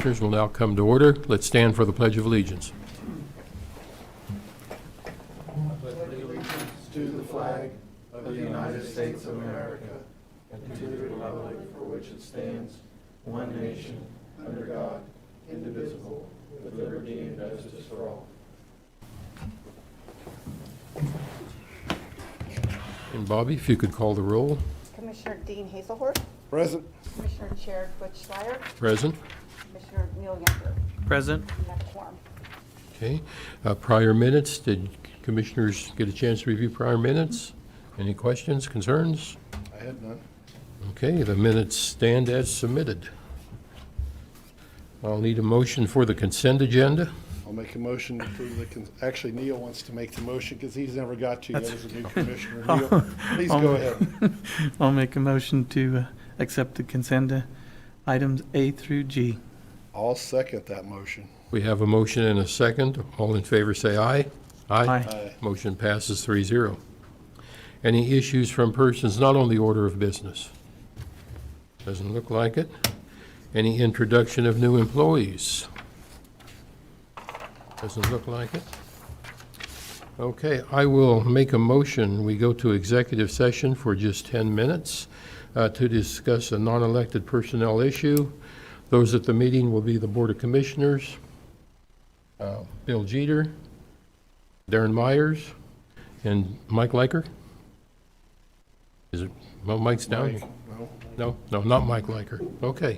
Commissioners will now come to order. Let's stand for the Pledge of Allegiance. To the flag of the United States of America and to the republic for which it stands, one nation, under God, indivisible, with liberty and justice for all. And Bobby, if you could call the roll. Commissioner Dean Hazelhurst, Present. Commissioner Chair Butch Schreier, Present. Commissioner Neil Youngberg. Present. And that's quorum. Okay. Prior minutes, did Commissioners get a chance to review prior minutes? Any questions, concerns? I had none. Okay, the minutes stand as submitted. I'll need a motion for the consent agenda. I'll make a motion for actually, Neil wants to make the motion because he's never got to yet as a new commissioner. Neil, please go ahead. I'll make a motion to accept the consent items A through G. I'll second that motion. We have a motion and a second. All in favor say aye. Aye. Aye. Motion passes 3-0. Any issues from persons not on the order of business? Doesn't look like it. Any introduction of new employees? Doesn't look like it. Okay, I will make a motion. We go to executive session for just 10 minutes to discuss a non-elected personnel issue. Those at the meeting will be the Board of Commissioners, Bill Jeter, Darren Myers, and Mike Liker. Is it, well, Mike's down here. No, No, not Mike Liker. Okay.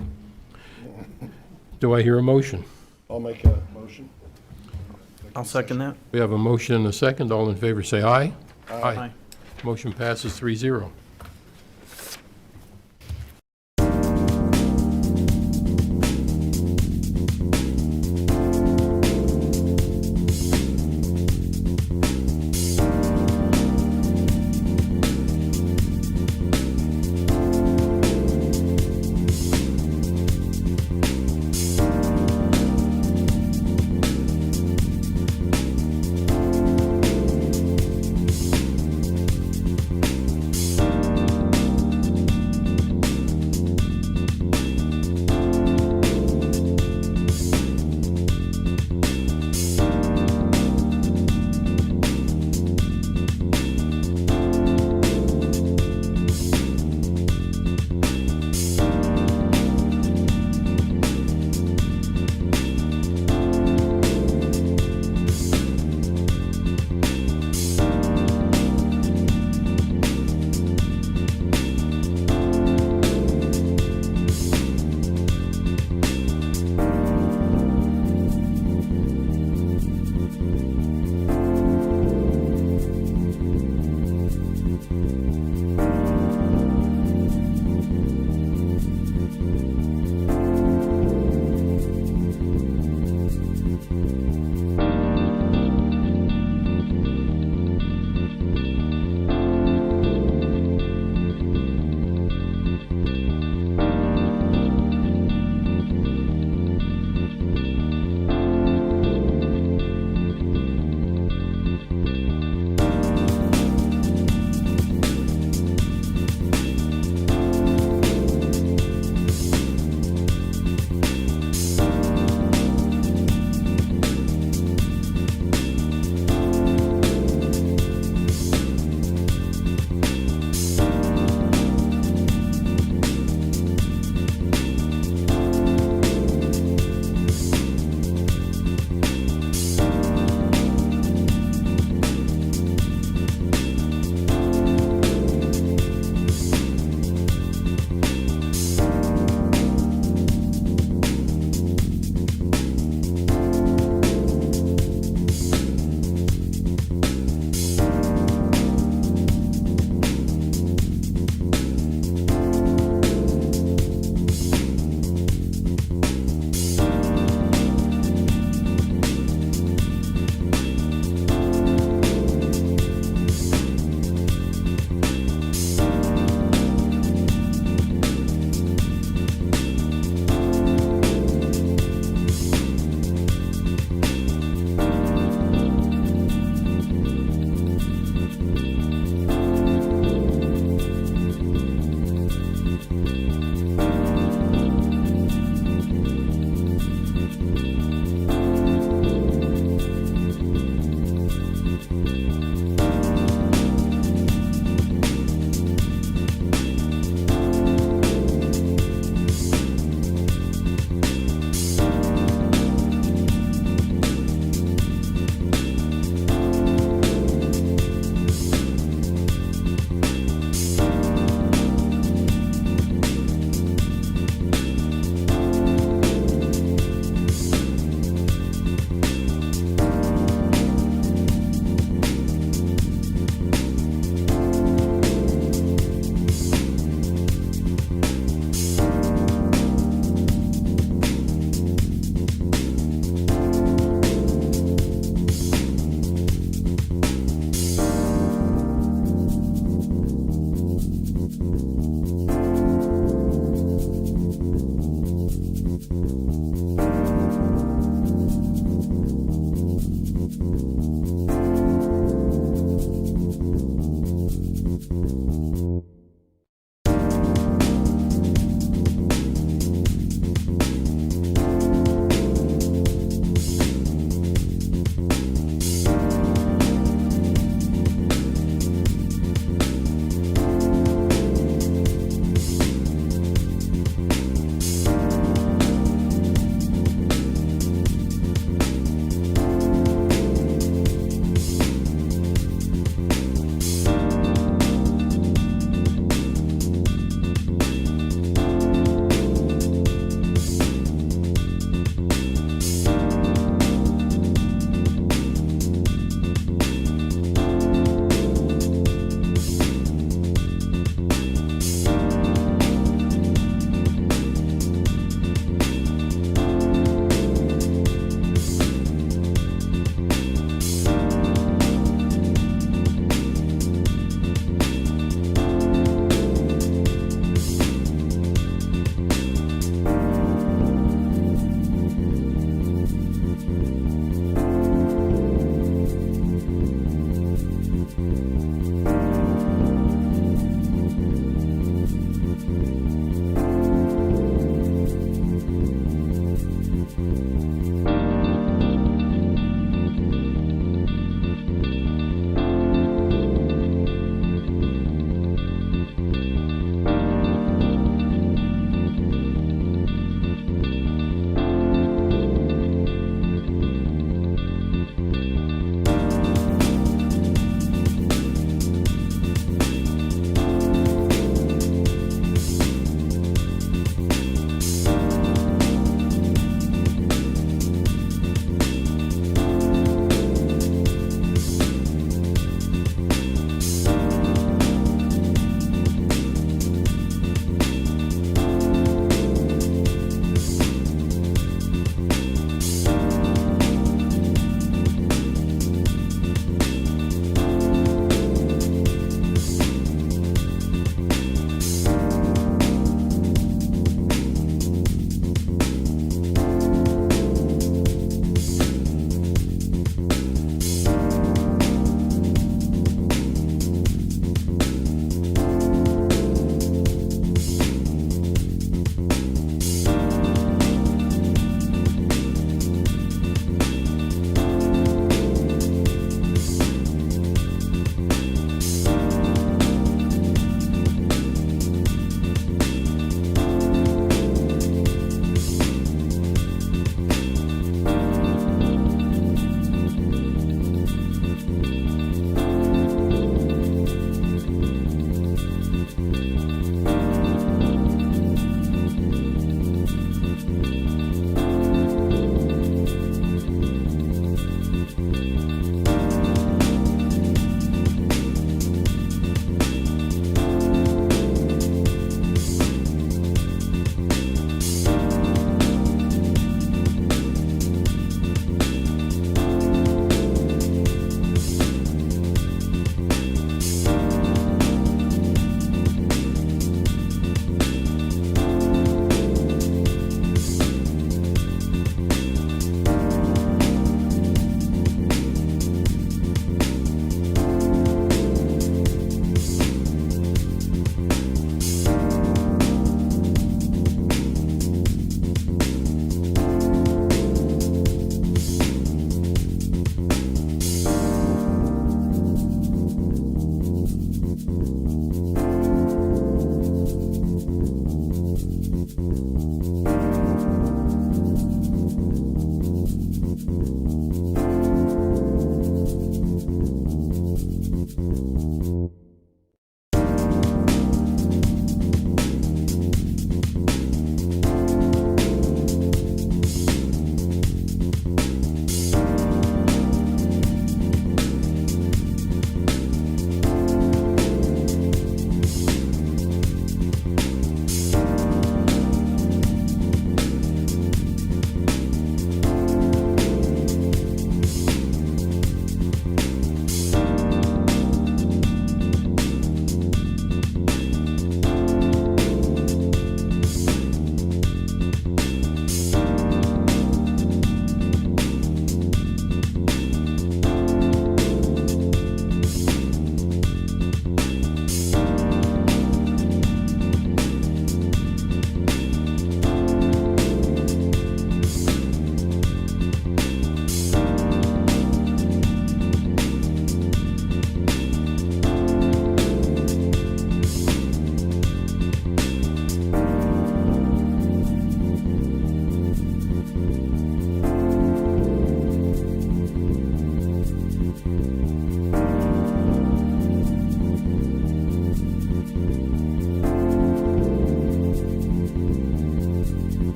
Do I hear a motion? I'll make a motion. I'll second that. We have a motion and a second. All in favor say aye. Aye. Motion passes 3-0.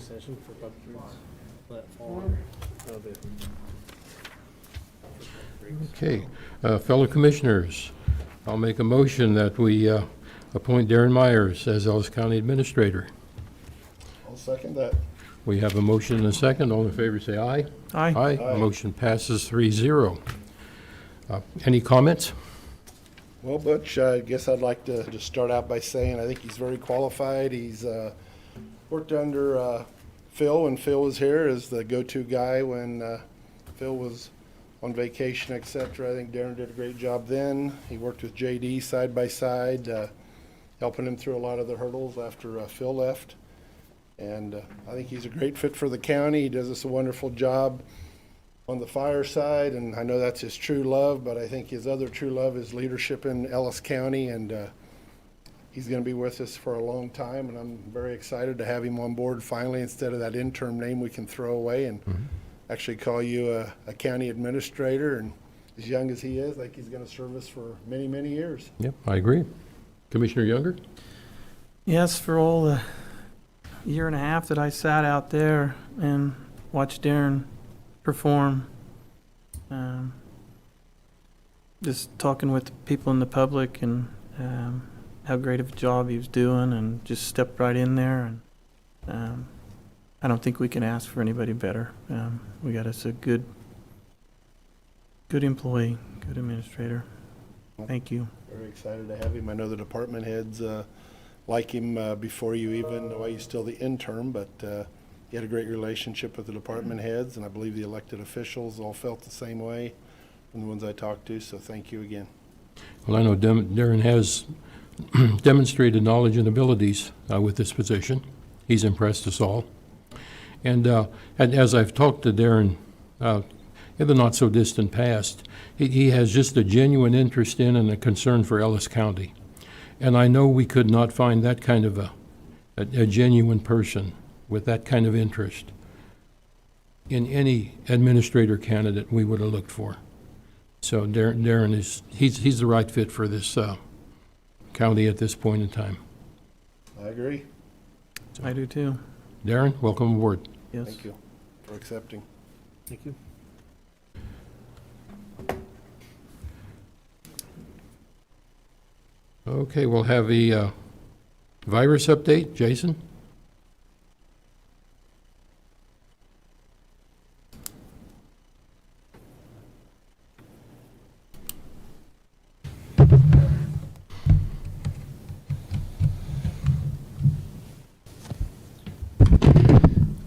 Session for public use platform. Okay, fellow commissioners, I'll make a motion that we appoint Darren Myers as Ellis County Administrator. I'll second that. We have a motion and a second. All in favor, say aye. Aye. Aye. Motion passes 3-0. Any comments? Well, Butch, I guess I'd like to just start out by saying I think he's very qualified. He's worked under Phil when Phil was here as the go-to guy when Phil was on vacation, et cetera. I think Darren did a great job then. He worked with JD side by side, helping him through a lot of the hurdles after Phil left. And I think he's a great fit for the county. He does us a wonderful job on the fire side, and I know that's his true love, but I think his other true love is leadership in Ellis County, and he's going to be with us for a long time, and I'm very excited to have him on board finally instead of that interim name we can throw away and actually call you a county administrator. And as young as he is, like he's going to serve us for many, many years. Yep, I agree. Commissioner Younger? Yes, for all the year and a half that I sat out there and watched Darren perform, just talking with people in the public and how great of a job he was doing, and just stepped right in there. And I don't think we can ask for anybody better. We got us a good employee, good administrator. Thank you. Very excited to have him. I know the department heads like him before you even, while he's still the intern, but he had a great relationship with the department heads, and I believe the elected officials all felt the same way from the ones I talked to, so thank you again. Well, I know Darren has demonstrated knowledge and abilities with this position. He's impressed us all. And as I've talked to Darren in the not-so-distant past, he has just a genuine interest in and a concern for Ellis County. And I know we could not find that kind of a genuine person with that kind of interest in any administrator candidate we would have looked for. So Darren he's the right fit for this county at this point in time. I agree. I do too. Darren, welcome aboard. Yes. Thank you for accepting. Thank you. Okay, we'll have a virus update. Jason?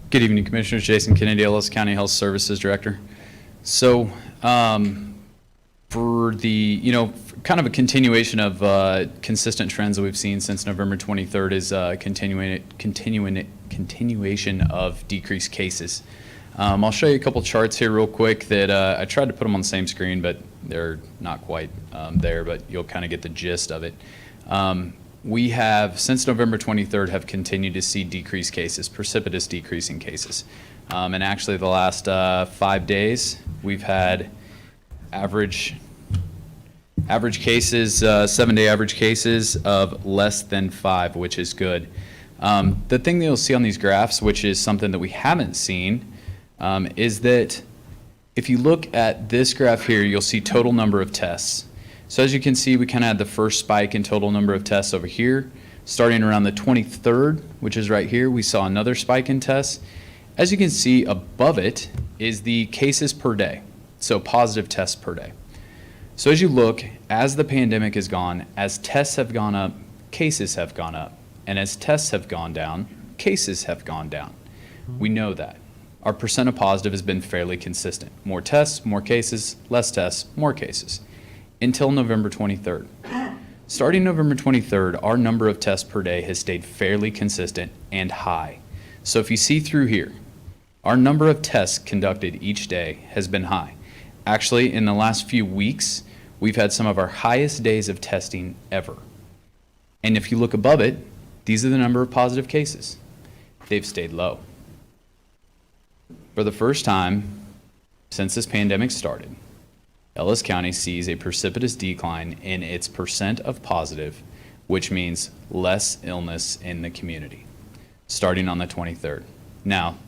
Good evening, Commissioners. Jason Kennedy, Ellis County Health Services Director. So, for the, kind of a continuation of consistent trends that we've seen since November 23rd is continuation of decreased cases. I'll show you a couple charts here real quick that I tried to put them on the same screen, but they're not quite there, but you'll kind of get the gist of it. We have, since November 23rd, have continued to see decreased cases, precipitous decrease in cases. And actually the last 5 days, we've had average cases, 7-day average cases of less than 5, which is good. The thing that you'll see on these graphs, which is something that we haven't seen, is that if you look at this graph here, you'll see total number of tests. So as you can see, we kind of had the first spike in total number of tests over here. Starting around the 23rd, which is right here, we saw another spike in tests. As you can see, above it is the cases per day, so positive tests per day. So as you look, as the pandemic has gone, as tests have gone up, cases have gone up. And as tests have gone down, cases have gone down. We know that. Our percent of positive has been fairly consistent. More tests, more cases, less tests, more cases. Until November 23rd. Starting November 23rd, our number of tests per day has stayed fairly consistent and high. So if you see through here, our number of tests conducted each day has been high. Actually, in the last few weeks, we've had some of our highest days of testing ever. And if you look above it, these are the number of positive cases. They've stayed low. For the first time since this pandemic started, Ellis County sees a precipitous decline in its percent of positive, which means less illness in the community, starting on the 23rd. Now,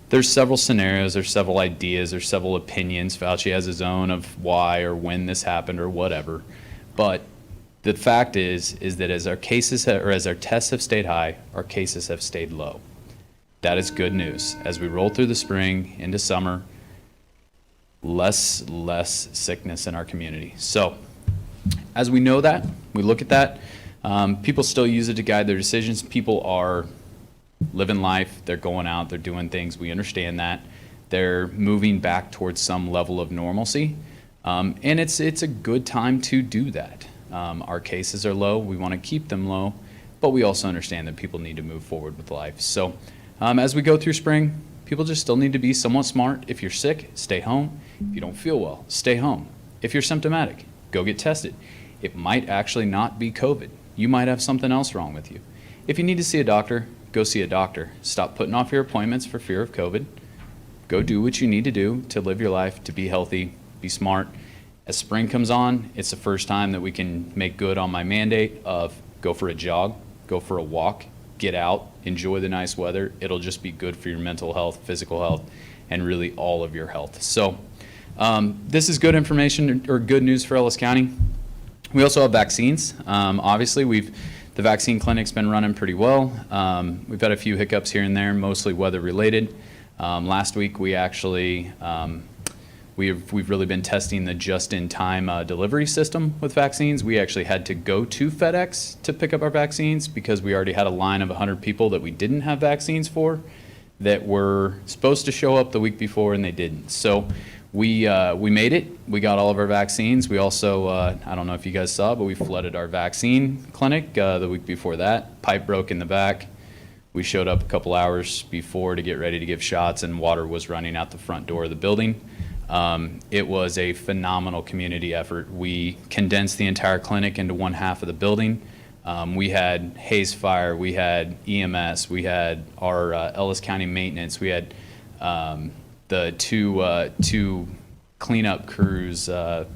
there's several scenarios, there's several ideas, there's several opinions. Fauci has his own of why or when this happened or whatever. But the fact is that as our cases as our tests have stayed high, our cases have stayed low. That is good news. As we roll through the spring into summer, less sickness in our community. So as we know that, we look at that, people still use it to guide their decisions. People are living life, they're going out, they're doing things, we understand that. They're moving back towards some level of normalcy, and it's a good time to do that. Our cases are low, we want to keep them low, but we also understand that people need to move forward with life. So as we go through spring, people just still need to be somewhat smart. If you're sick, stay home. If you don't feel well, stay home. If you're symptomatic, go get tested. It might actually not be COVID. You might have something else wrong with you. If you need to see a doctor, go see a doctor. Stop putting off your appointments for fear of COVID. Go do what you need to do to live your life, to be healthy, be smart. As spring comes on, it's the first time that we can make good on my mandate of go for a jog, go for a walk, get out, enjoy the nice weather. It'll just be good for your mental health, physical health, and really all of your health. So this is good information or good news for Ellis County. We also have vaccines. Obviously, the vaccine clinic's been running pretty well. We've had a few hiccups here and there, mostly weather related. Last week we actually, we've really been testing the just-in-time delivery system with vaccines. We actually had to go to FedEx to pick up our vaccines because we already had a line of 100 people that we didn't have vaccines for. that were supposed to show up the week before and they didn't. So we made it. We got all of our vaccines. We also, I don't know if you guys saw, but we flooded our vaccine clinic the week before that. Pipe broke in the back. We showed up a couple hours before to get ready to give shots, and water was running out the front door of the building. It was a phenomenal community effort. We condensed the entire clinic into one half of the building. We had Hayes Fire, we had EMS, we had our Ellis County Maintenance, we had the two cleanup crews, Clean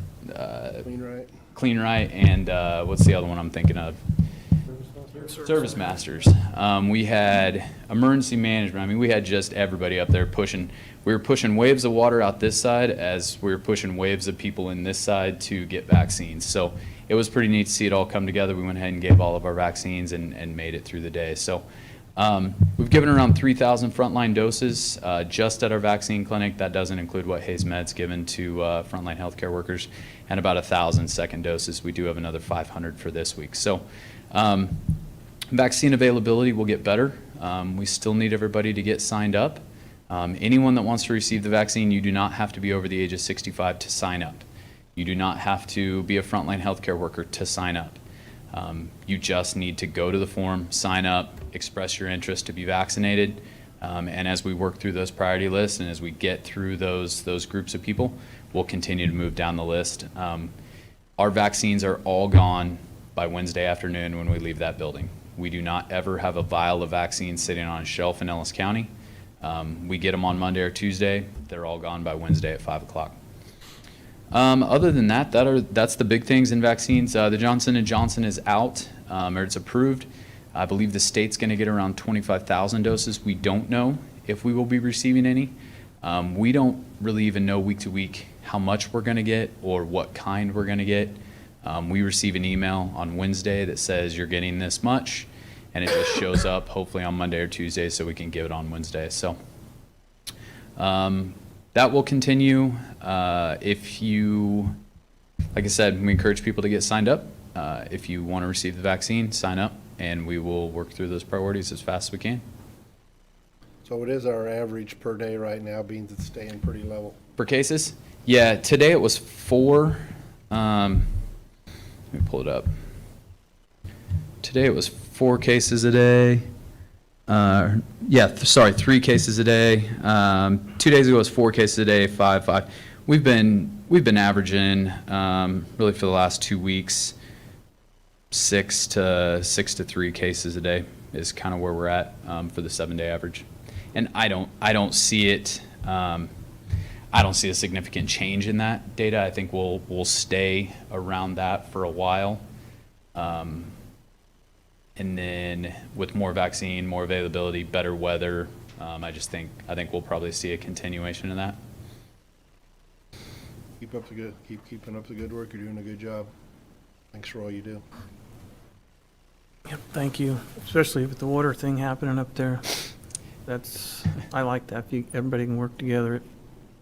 Right, and what's the other one I'm thinking of? Service Masters. We had emergency management. I mean, we had just everybody up there pushing. We were pushing waves of water out this side as we were pushing waves of people in this side to get vaccines. So it was pretty neat to see it all come together. We went ahead and gave all of our vaccines and made it through the day. So we've given around 3,000 frontline doses just at our vaccine clinic. That doesn't include what Hayes Med's given to frontline healthcare workers, and about 1,000 second doses. We do have another 500 for this week. So vaccine availability will get better. We still need everybody to get signed up. Anyone that wants to receive the vaccine, you do not have to be over the age of 65 to sign up. You do not have to be a frontline healthcare worker to sign up. You just need to go to the form, sign up, express your interest to be vaccinated. And as we work through those priority lists and as we get through those groups of people, we'll continue to move down the list. Our vaccines are all gone by Wednesday afternoon when we leave that building. We do not ever have a vial of vaccines sitting on a shelf in Ellis County. We get them on Monday or Tuesday. They're all gone by Wednesday at 5 o'clock. Other than that's the big things in vaccines. The Johnson & Johnson is out, or it's approved. I believe the state's going to get around 25,000 doses. We don't know if we will be receiving any. We don't really even know week to week how much we're going to get or what kind we're going to get. We receive an email on Wednesday that says you're getting this much, and it just shows up hopefully on Monday or Tuesday so we can give it on Wednesday. So that will continue. If you, like I said, we encourage people to get signed up. If you want to receive the vaccine, sign up, and we will work through those priorities as fast as we can. So what is our average per day right now, being it's staying pretty level? For cases? Yeah, today it was 4. Let me pull it up. Today it was 4 cases a day. 3 cases a day. 2 days ago it was 4 cases a day, 5. We've been averaging really for the last 2 weeks 6 to 3 cases a day is kind of where we're at for the 7-day average. And I don't see it. I don't see a significant change in that data. I think we'll stay around that for a while. And then with more vaccine, more availability, better weather, I think we'll probably see a continuation of that. Keep keeping up the good work. You're doing a good job. Thanks for all you do. Yep, thank you, especially with the water thing happening up there. I like that. If everybody can work together,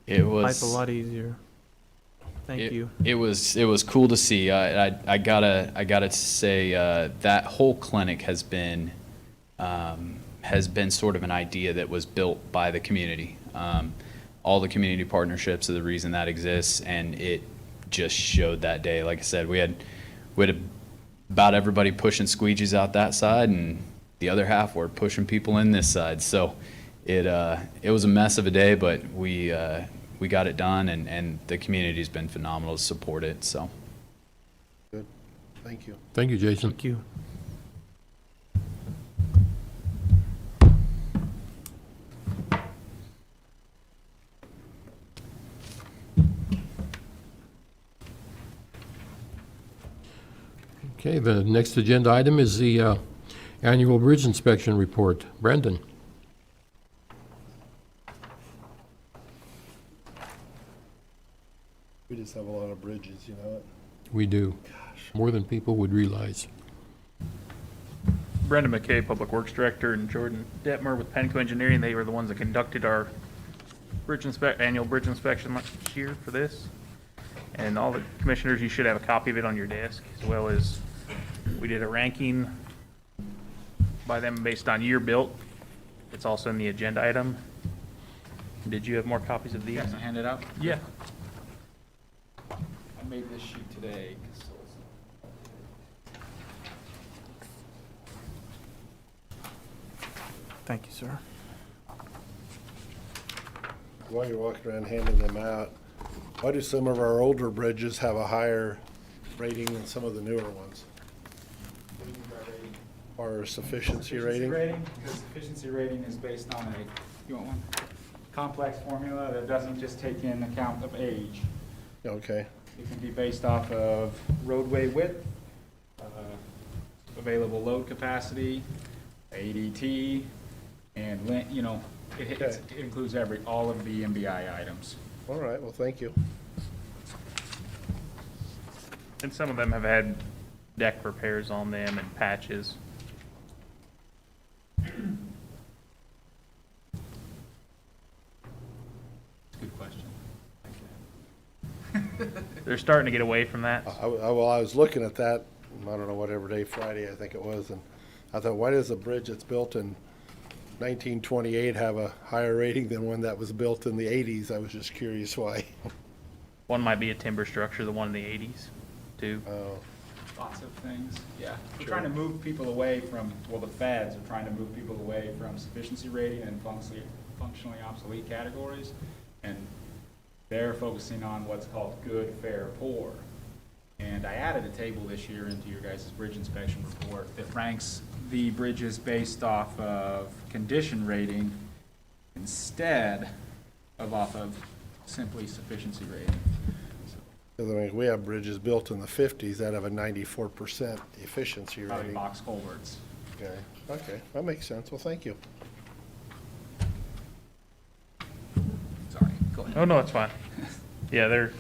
It was life a lot easier. Thank you. It was cool to see. I gotta say that whole clinic has been sort of an idea that was built by the community. All the community partnerships are the reason that exists, and it just showed that day. Like I said, we had about everybody pushing squeegees out that side, and the other half were pushing people in this side. So it was a mess of a day, but we got it done, and the community's been phenomenal to support it. So Good. Thank you. Thank you, Jason. Thank you. Okay, the next agenda item is the annual bridge inspection report. Brandon? We just have a lot of bridges, you know it. We do. More than people would realize. Brendan McKay, Public Works Director, and Jordan Detmer with Penco Engineering. They were the ones that conducted our annual bridge inspection last year for this. And all the commissioners, you should have a copy of it on your desk, as well as we did a ranking by them based on year built It's also in the agenda item. Did you have more copies of these? Yes, I hand it out. Yeah. I made this sheet today. Thank you, sir. While you're walking around handing them out, why do some of our older bridges have a higher rating than some of the newer ones? Or sufficiency rating? Because sufficiency rating is based on you want one? Complex formula that doesn't just take in account of age. Okay, It can be based off of roadway width, available load capacity, ADT, and it includes all of the MBI items. all right, well, thank you. And some of them have had deck repairs on them and patches. Good question. They're starting to get away from that. Well, I was looking at that, I don't know, whatever day, Friday, I think it was, and I thought, why does a bridge that's built in 1928 have a higher rating than one that was built in the 80s? I was just curious why. One might be a timber structure, the one in the 80s, too. Lots of things, yeah. We're trying to move people away from, the feds are trying to move people away from sufficiency rating and functionally obsolete categories. And they're focusing on what's called good, fair, poor. And I added a table this year into your guys' bridge inspection report that ranks the bridges based off of condition rating instead of off of simply sufficiency rating. Because I mean, we have bridges built in the 50s that have a 94% efficiency Probably rating. box culverts. Okay, that makes sense. Well, thank you. Sorry, go ahead. Oh, no, it's fine. Yeah, they're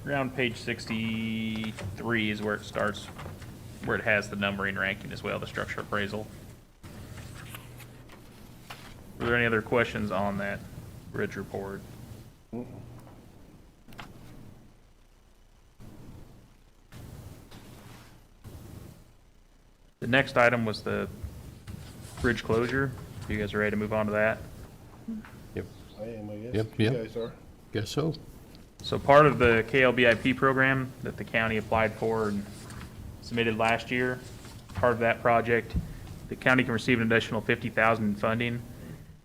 around page 63 is where it starts, where it has the numbering ranking as well, the structure appraisal. Were there any other questions on that bridge report? The next item was the bridge closure. You guys are ready to move on to that? Yep, I am, I guess. Yep, You yep. guys are. guess so. So part of the KLBIP program that the county applied for and submitted last year, part of that project, the county can receive an additional $50,000 in funding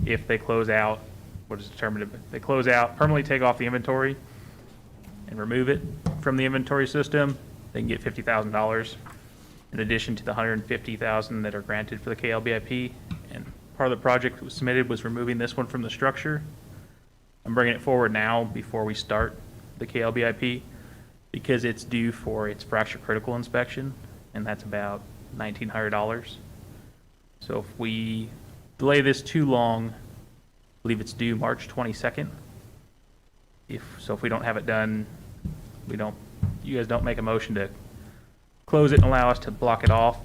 if they close out, what is determined, they close out, permanently take off the inventory and remove it from the inventory system, they can get $50,000 in addition to the $150,000 that are granted for the KLBIP. And part of the project that was submitted was removing this one from the structure. I'm bringing it forward now before we start the KLBIP because it's due for its fracture critical inspection, and that's about $1,900. So if we delay this too long, I believe it's due March 22nd. If we don't have it done, you guys don't make a motion to close it and allow us to block it off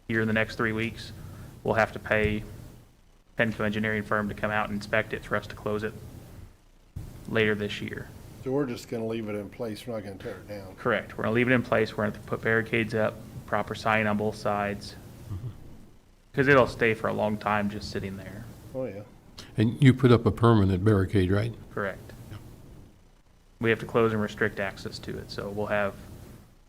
here in the next 3 weeks, we'll have to pay Penco engineering firm to come out and inspect it for us to close it later this year. So we're just gonna leave it in place. We're not gonna tear it down. Correct. We're gonna leave it in place. We're gonna have to put barricades up, proper sign on both sides. Because it'll stay for a long time just sitting there. Oh, yeah. And you put up a permanent barricade, right? Correct. We have to close and restrict access to it. So we'll have,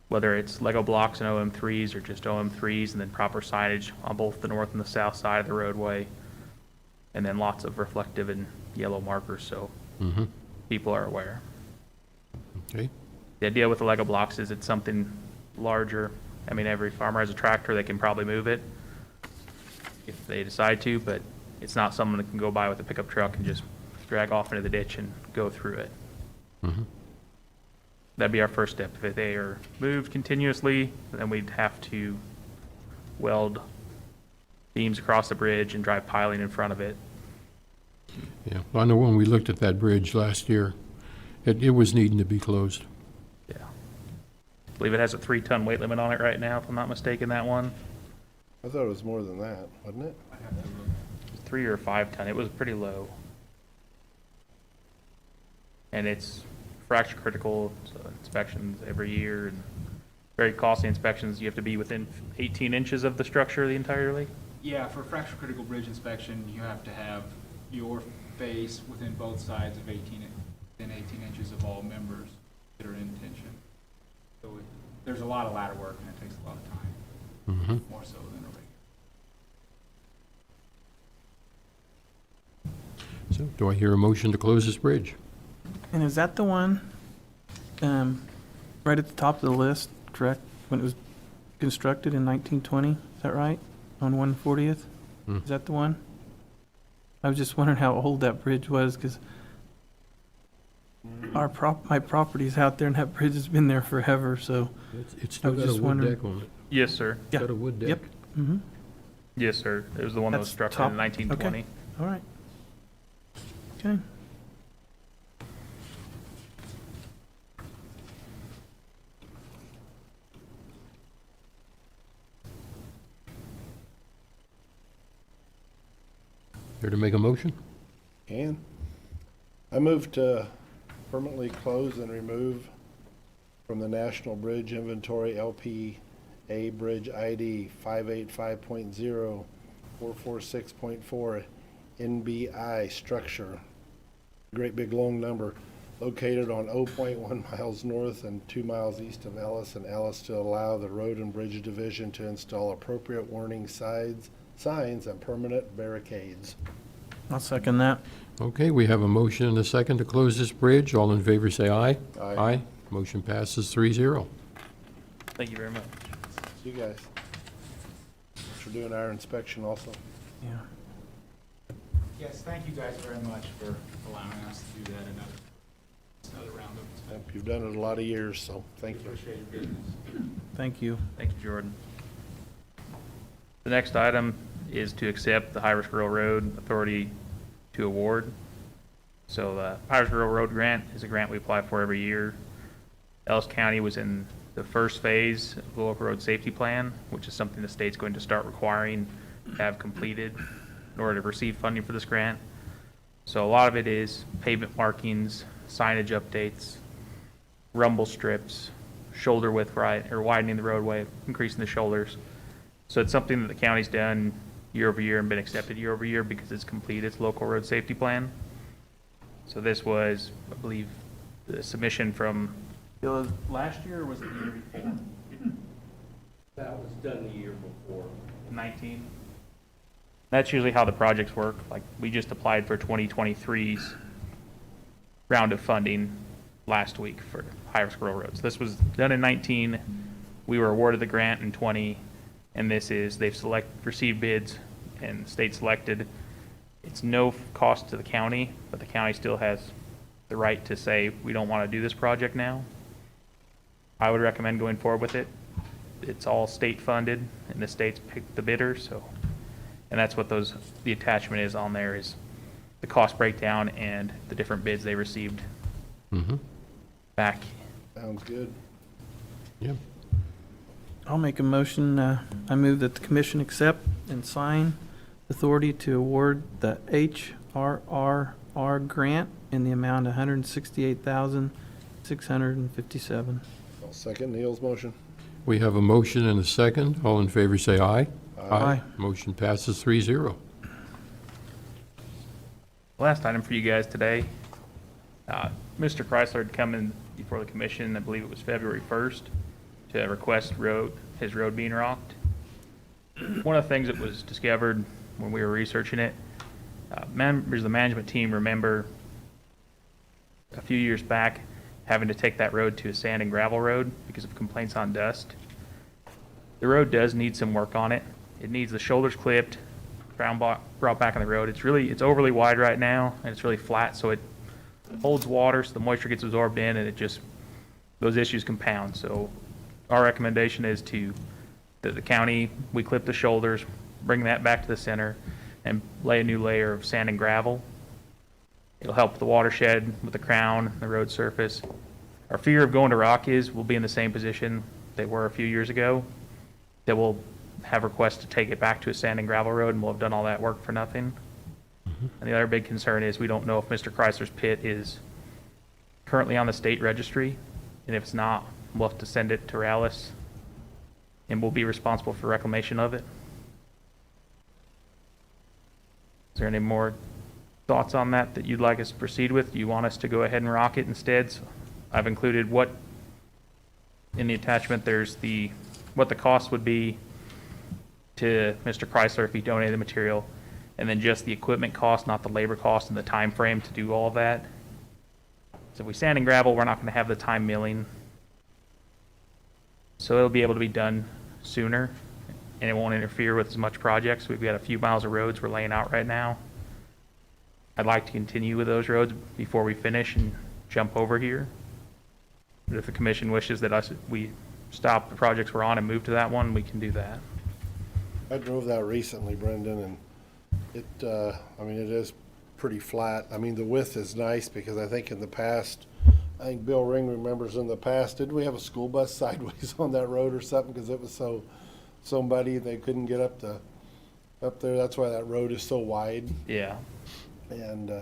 whether it's Lego blocks and OM3s or just OM3s, and then proper signage on both the north and the south side of the roadway. And then lots of reflective and yellow markers so Mm-hmm. people are aware. Okay, The idea with the Lego blocks is it's something larger. I mean, every farmer has a tractor, they can probably move it if they decide to, but it's not someone that can go by with a pickup truck and just drag off into the ditch and go through it. mm-hmm. That'd be our first step. If they are moved continuously, then we'd have to weld beams across the bridge and drive piling in front of it. Yeah, I know when we looked at that bridge last year, it was needing to be closed. Yeah. I believe it has a 3-ton weight limit on it right now, if I'm not mistaken, that one. I thought it was more than that, wasn't it? 3 or 5 ton. It was pretty low. And it's fracture critical, so inspections every year and very costly inspections. You have to be within 18 inches of the structure the entirely. Yeah, for fracture critical bridge inspection, you have to have your face within both sides of 18 inches of all members that are in tension. So there's a lot of ladder work and it takes a lot of time, more so than a regular. So do I hear a motion to close this bridge? And is that the one, right at the top of the list, correct? When it was constructed in 1920, is that right? On 140th? Is that the one? I was just wondering how old that bridge was, because my property's out there and that bridge has been there forever, so. It's still I was got a just wood wondering- deck on it. Yes, sir. It's got a wood deck. Yep. Mm-hmm. Yes, sir. It was the one that was That's struck in top- 1920. All right. Okay. Here to make a motion? And I move to permanently close and remove from the National Bridge Inventory LPA Bridge ID 585.0 446.4 NBI structure, great big long number, located on 0.1 miles north and 2 miles east of Ellis and Ellis, to allow the Road and Bridge Division to install appropriate warning signs and permanent barricades. I'll second that. Okay, we have a motion and a second to close this bridge. All in favor, say aye. Aye. Motion passes 3-0. Thank you very much. You guys. Thanks for doing our inspection also. Yeah. Yes, thank you guys very much for allowing us to do that another round of inspection. You've done it a lot of years, so thank you. Appreciate your business. Thank you. Thank you, Jordan. The next item is to accept the High Risk Rural Road Authority to award. So the High Risk Rural Road grant is a grant we apply for every year. Ellis County was in the first phase of the local road safety plan, which is something the state's going to start requiring to have completed in order to receive funding for this grant. So a lot of it is pavement markings, signage updates, rumble strips, shoulder width widening the roadway, increasing the shoulders. So it's something that the county's done year over year and been accepted year over year because it's completed its local road safety plan. So this was, I believe, the submission from last year, or was it the year before? That was done the year before. 19. That's usually how the projects work. Like, we just applied for 2023's round of funding last week for high-risk rural roads. This was done in 19. We were awarded the grant in 20, and this is, they've received bids and state selected. It's no cost to the county, but the county still has the right to say, we don't want to do this project now. I would recommend going forward with it. It's all state funded, and the states pick the bidder, so, and that's what the attachment is on there, is the cost breakdown and the different bids they received back. Sounds good. Yep. I'll make a motion, I move that the commission accept and sign authority to award the HRRR grant in the amount of $168,657. I'll second Neil's motion. We have a motion and a second. All in favor, say aye. Aye. Motion passes 3-0. Last item for you guys today. Mr. Chrysler had come in before the commission, I believe it was February 1st, to request his road being rocked. One of the things that was discovered when we were researching it, members of the management team remember a few years back having to take that road to a sand and gravel road because of complaints on dust. The road does need some work on it. It needs the shoulders clipped, ground brought back on the road. It's overly wide right now, and it's really flat, so it holds water, so the moisture gets absorbed in, and those issues compound. So our recommendation is that the county, we clip the shoulders, bring that back to the center, and lay a new layer of sand and gravel. It'll help the watershed with the crown, the road surface. Our fear of going to rock is we'll be in the same position they were a few years ago, that we'll have requests to take it back to a sand and gravel road, and we'll have done all that work for nothing. And the other big concern is we don't know if Mr. Chrysler's pit is currently on the state registry, and if it's not, we'll have to send it to Rallis, and we'll be responsible for reclamation of it. Is there any more thoughts on that you'd like us to proceed with? Do you want us to go ahead and rock it instead? So I've included in the attachment, there's what the cost would be to Mr. Chrysler if he donated the material, and then just the equipment cost, not the labor cost and the time frame to do all of that. So if we sand and gravel, we're not going to have the time milling. So it'll be able to be done sooner, and it won't interfere with as much projects. We've got a few miles of roads we're laying out right now. I'd like to continue with those roads before we finish and jump over here. But if the commission wishes that we stop the projects we're on and move to that one, we can do that. I drove that recently, Brendan, and it is pretty flat. I mean, the width is nice because I think in the past, I think Bill Ring remembers in the past, didn't we have a school bus sideways on that road or something? Because it was so muddy, they couldn't get up there. That's why that road is so wide. Yeah. And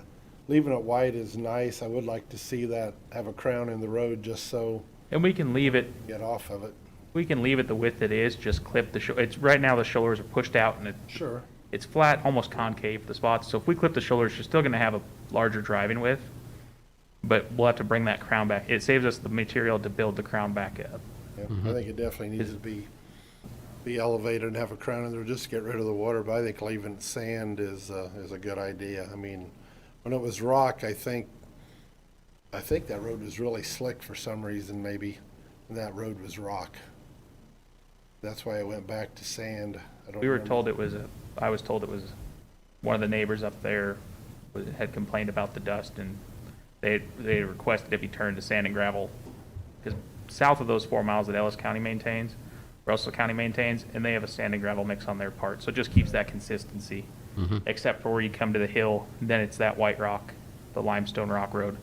leaving it wide is nice. I would like to see that have a crown in the road just so And we can leave it, get off of it. we can leave it the width it is, just clip the, it's, right now the shoulders are pushed out and Sure. it's flat, almost concave, the spots. So if we clip the shoulders, you're still gonna have a larger driving width, but we'll have to bring that crown back. It saves us the material to build the crown back up. Yeah, I think it definitely needs to be elevated and have a crown in there just to get rid of the water, but I think leaving sand is a good idea. I mean, when it was rock, I think that road was really slick for some reason, maybe, and that road was rock. That's why I went back to sand. I don't We were remember. told I was told it was one of the neighbors up there had complained about the dust, and they requested if he turned to sand and gravel. Because south of those 4 miles that Ellis County maintains, Russell County maintains, and they have a sand and gravel mix on their part. So it just keeps that consistency, except for where you come to the hill, then it's that white rock, the limestone rock road.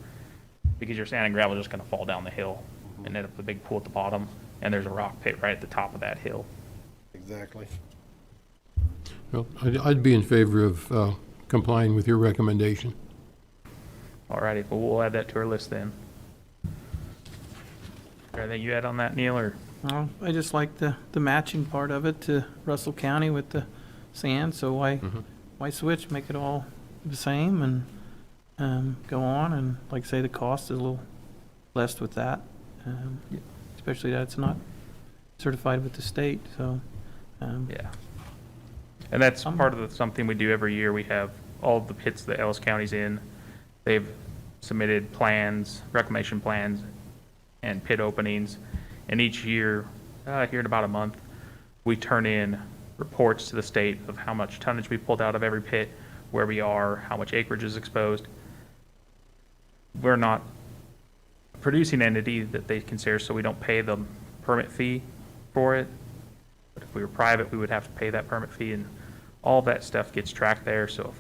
Because your sand and gravel is just going to fall down the hill and end up with a big pool at the bottom, and there's a rock pit right at the top of that hill. Exactly. Well, I'd be in favor of complying with your recommendation. All righty, well, we'll add that to our list then. Anything you had on that, Neil, or? Well, I just like the matching part of it to Russell County with the sand, so why switch, make it all the same and go on, and like I say, the cost is a little less with that, especially that it's not certified with the state, so. Yeah. And that's part of something we do every year. We have all of the pits that Ellis County's in. They've submitted plans, reclamation plans, and pit openings. And each year, here in about a month, we turn in reports to the state of how much tonnage we pulled out of every pit, where we are, how much acreage is exposed. We're not a producing entity that they consider, so we don't pay the permit fee for it. But if we were private, we would have to pay that permit fee, and all that stuff gets tracked there. So if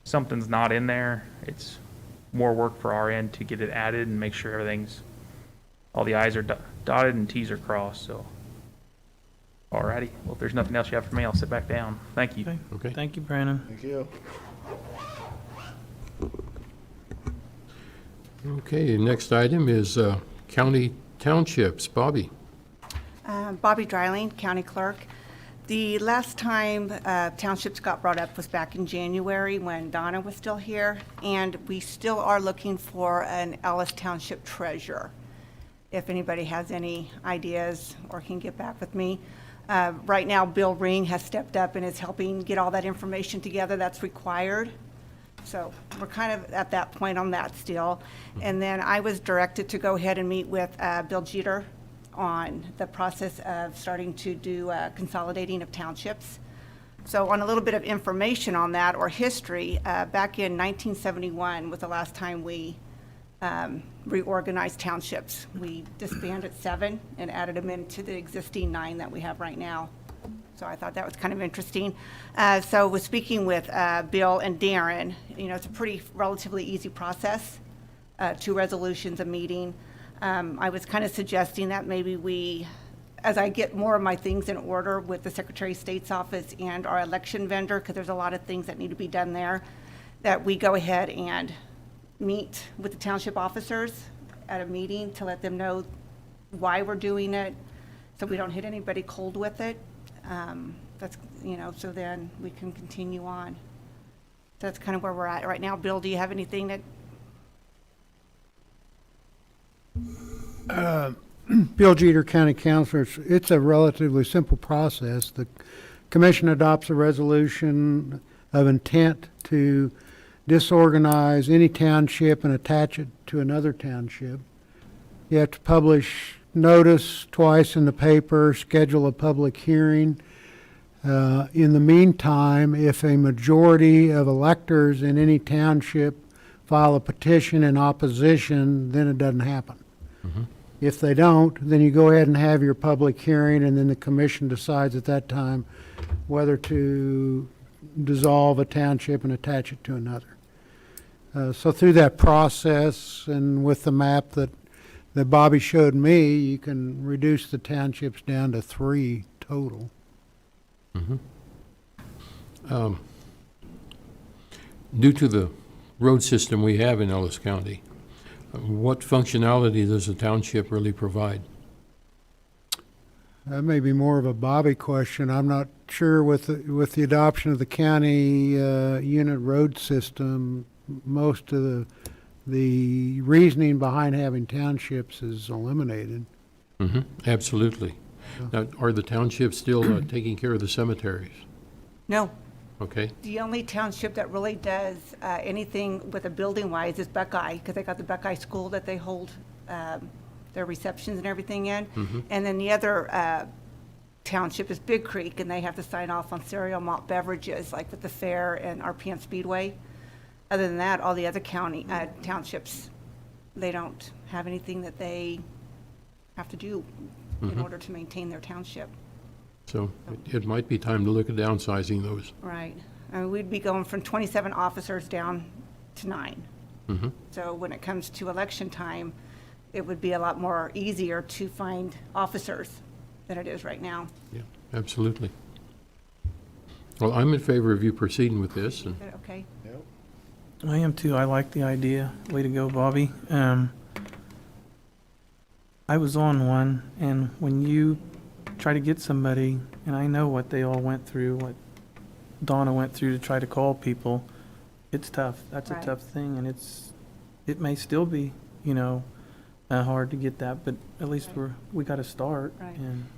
something's not in there, it's more work for our end to get it added and make sure all the I's are dotted and T's are crossed, so. Alrighty, well, if there's nothing else you have for me, I'll sit back down. Thank you. Okay. Thank you, Brandon. Thank you. Okay, next item is county townships. Bobby? Bobby Dryling, County Clerk. The last time townships got brought up was back in January when Donna was still here, and we still are looking for an Ellis Township treasurer. If anybody has any ideas or can get back with me. Right now, Bill Ring has stepped up and is helping get all that information together that's required. So we're kind of at that point on that still. And then I was directed to go ahead and meet with Bill Jeter on the process of starting to do consolidating of townships. So on a little bit of information on that or history, back in 1971 was the last time we reorganized townships. We disbanded 7 and added them into the existing 9 that we have right now. So I thought that was kind of interesting. So was speaking with Bill and Darren. You know, it's a pretty relatively easy process, 2 resolutions, a meeting. I was kind of suggesting that maybe we, as I get more of my things in order with the Secretary of State's office and our election vendor, because there's a lot of things that need to be done there, that we go ahead and meet with the township officers at a meeting to let them know why we're doing it, so we don't hit anybody cold with it. That's, you know, so then we can continue on. That's kind of where we're at right now. Bill, do you have anything that, Bill Jeter, County Councilor. It's a relatively simple process. The commission adopts a resolution of intent to disorganize any township and attach it to another township. You have to publish notice twice in the paper, schedule a public hearing. In the meantime, if a majority of electors in any township file a petition in opposition, then it doesn't happen. If they don't, then you go ahead and have your public hearing, and then the commission decides at that time whether to dissolve a township and attach it to another. So through that process, and with the map that Bobby showed me, you can reduce the townships down to 3 total. Due to the road system we have in Ellis County, what functionality does the township really provide? That may be more of a Bobby question. I'm not sure with the adoption of the county unit road system, most of the reasoning behind having townships is eliminated. Absolutely. Now, are the townships still taking care of the cemeteries? no. Okay, The only township that really does anything with a building-wise is Buckeye, because they got the Buckeye School that they hold their receptions and everything in. And then the other township is Big Creek, and they have to sign off on cereal malt beverages, like with the fair and RPM Speedway. Other than that, all the other county townships, they don't have anything that they have to do in order to maintain their township. so it might be time to look at downsizing those. Right. I mean, we'd be going from 27 officers down to 9. So when it comes to election time, it would be a lot more easier to find officers than it is right now. Yeah, absolutely. Well, I'm in favor of you proceeding with this, and Is that okay? I am too. I like the idea. Way to go, Bobby. I was on one, and when you try to get somebody, and I know what they all went through, what Donna went through to try to call people, it's tough. That's a Right. tough thing, and it may still be, hard to get that, but at least we got to start. Right.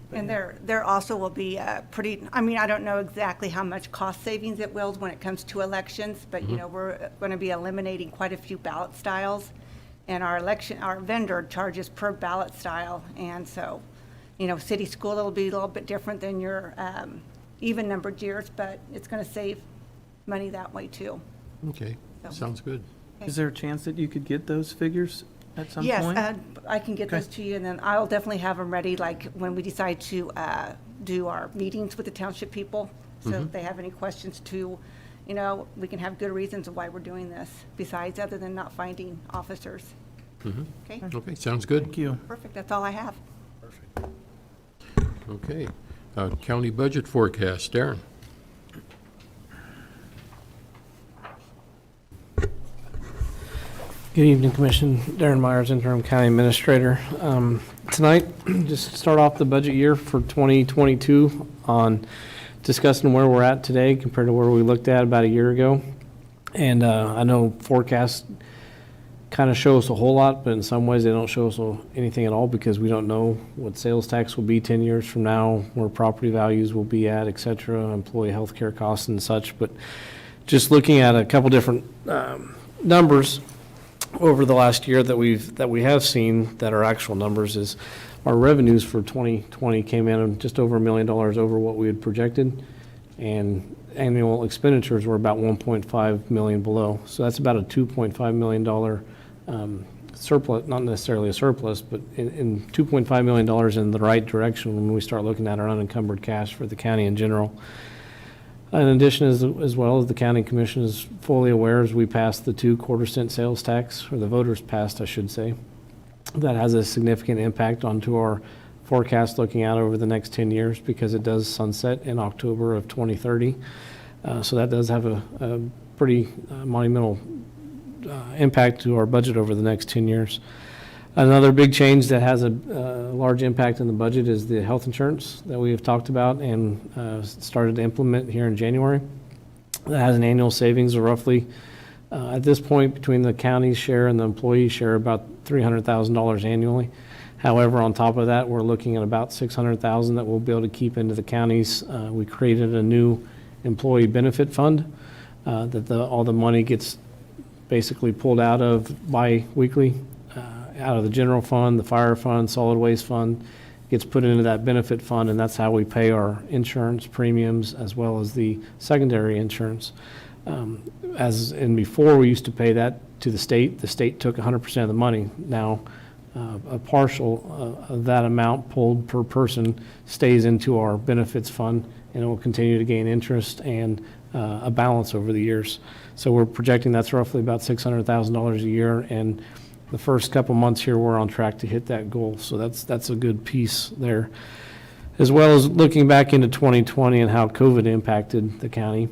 But And yeah. there also will be pretty, I mean, I don't know exactly how much cost savings it will when it comes to elections, but, we're going to be eliminating quite a few ballot styles. And our vendor charges per ballot style. And so, city school, it'll be a little bit different than your even numbered years, but it's going to save money that way too. okay, So- sounds good. Is there a chance that you could get those figures at some point? Yes, I can get Okay. those to you, and then I'll definitely have them ready, like, when we decide to do our meetings with the township people. So if they have any questions too, we can have good reasons of why we're doing this, besides other than not finding officers. Okay, Okay, sounds good. Thank you. perfect, that's all I have. Okay, county budget forecast, Darren. Good evening, Commission. Darren Myers, Interim County Administrator. Tonight, just start off the budget year for 2022 on discussing where we're at today compared to where we looked at about a year ago. And I know forecasts kind of show us a whole lot, but in some ways they don't show us anything at all because we don't know what sales tax will be 10 years from now, where property values will be at, et cetera, employee health care costs and such. But just looking at a couple different numbers over the last year that we have seen that are actual numbers is our revenues for 2020 came in just over $1 million over what we had projected, and annual expenditures were about 1.5 million below. So that's about a $2.5 million surplus, not necessarily a surplus, but in $2.5 million in the right direction when we start looking at our unencumbered cash for the county in general. In addition, as well as the county commission is fully aware, as we passed the 2 quarter-cent sales tax, or the voters passed, I should say, that has a significant impact onto our forecast looking out over the next 10 years because it does sunset in October of 2030. So that does have a pretty monumental impact to our budget over the next 10 years. Another big change that has a large impact in the budget is the health insurance that we have talked about and started to implement here in January. that has an annual savings of roughly, at this point, between the county's share and the employee share, about $300,000 annually. However, on top of that, we're looking at about $600,000 that we'll be able to keep into the counties. We created a new employee benefit fund that all the money gets basically pulled out of bi-weekly, out of the general fund, the fire fund, solid waste fund, gets put into that benefit fund, and that's how we pay our insurance premiums as well as the secondary insurance. Before, we used to pay that to the state. The state took 100% of the money. Now, a partial of that amount pulled per person stays into our benefits fund, and it will continue to gain interest and a balance over the years. So we're projecting that's roughly about $600,000 a year, and the first couple months here, we're on track to hit that goal. So that's a good piece there. As well as looking back into 2020 and how COVID impacted the county.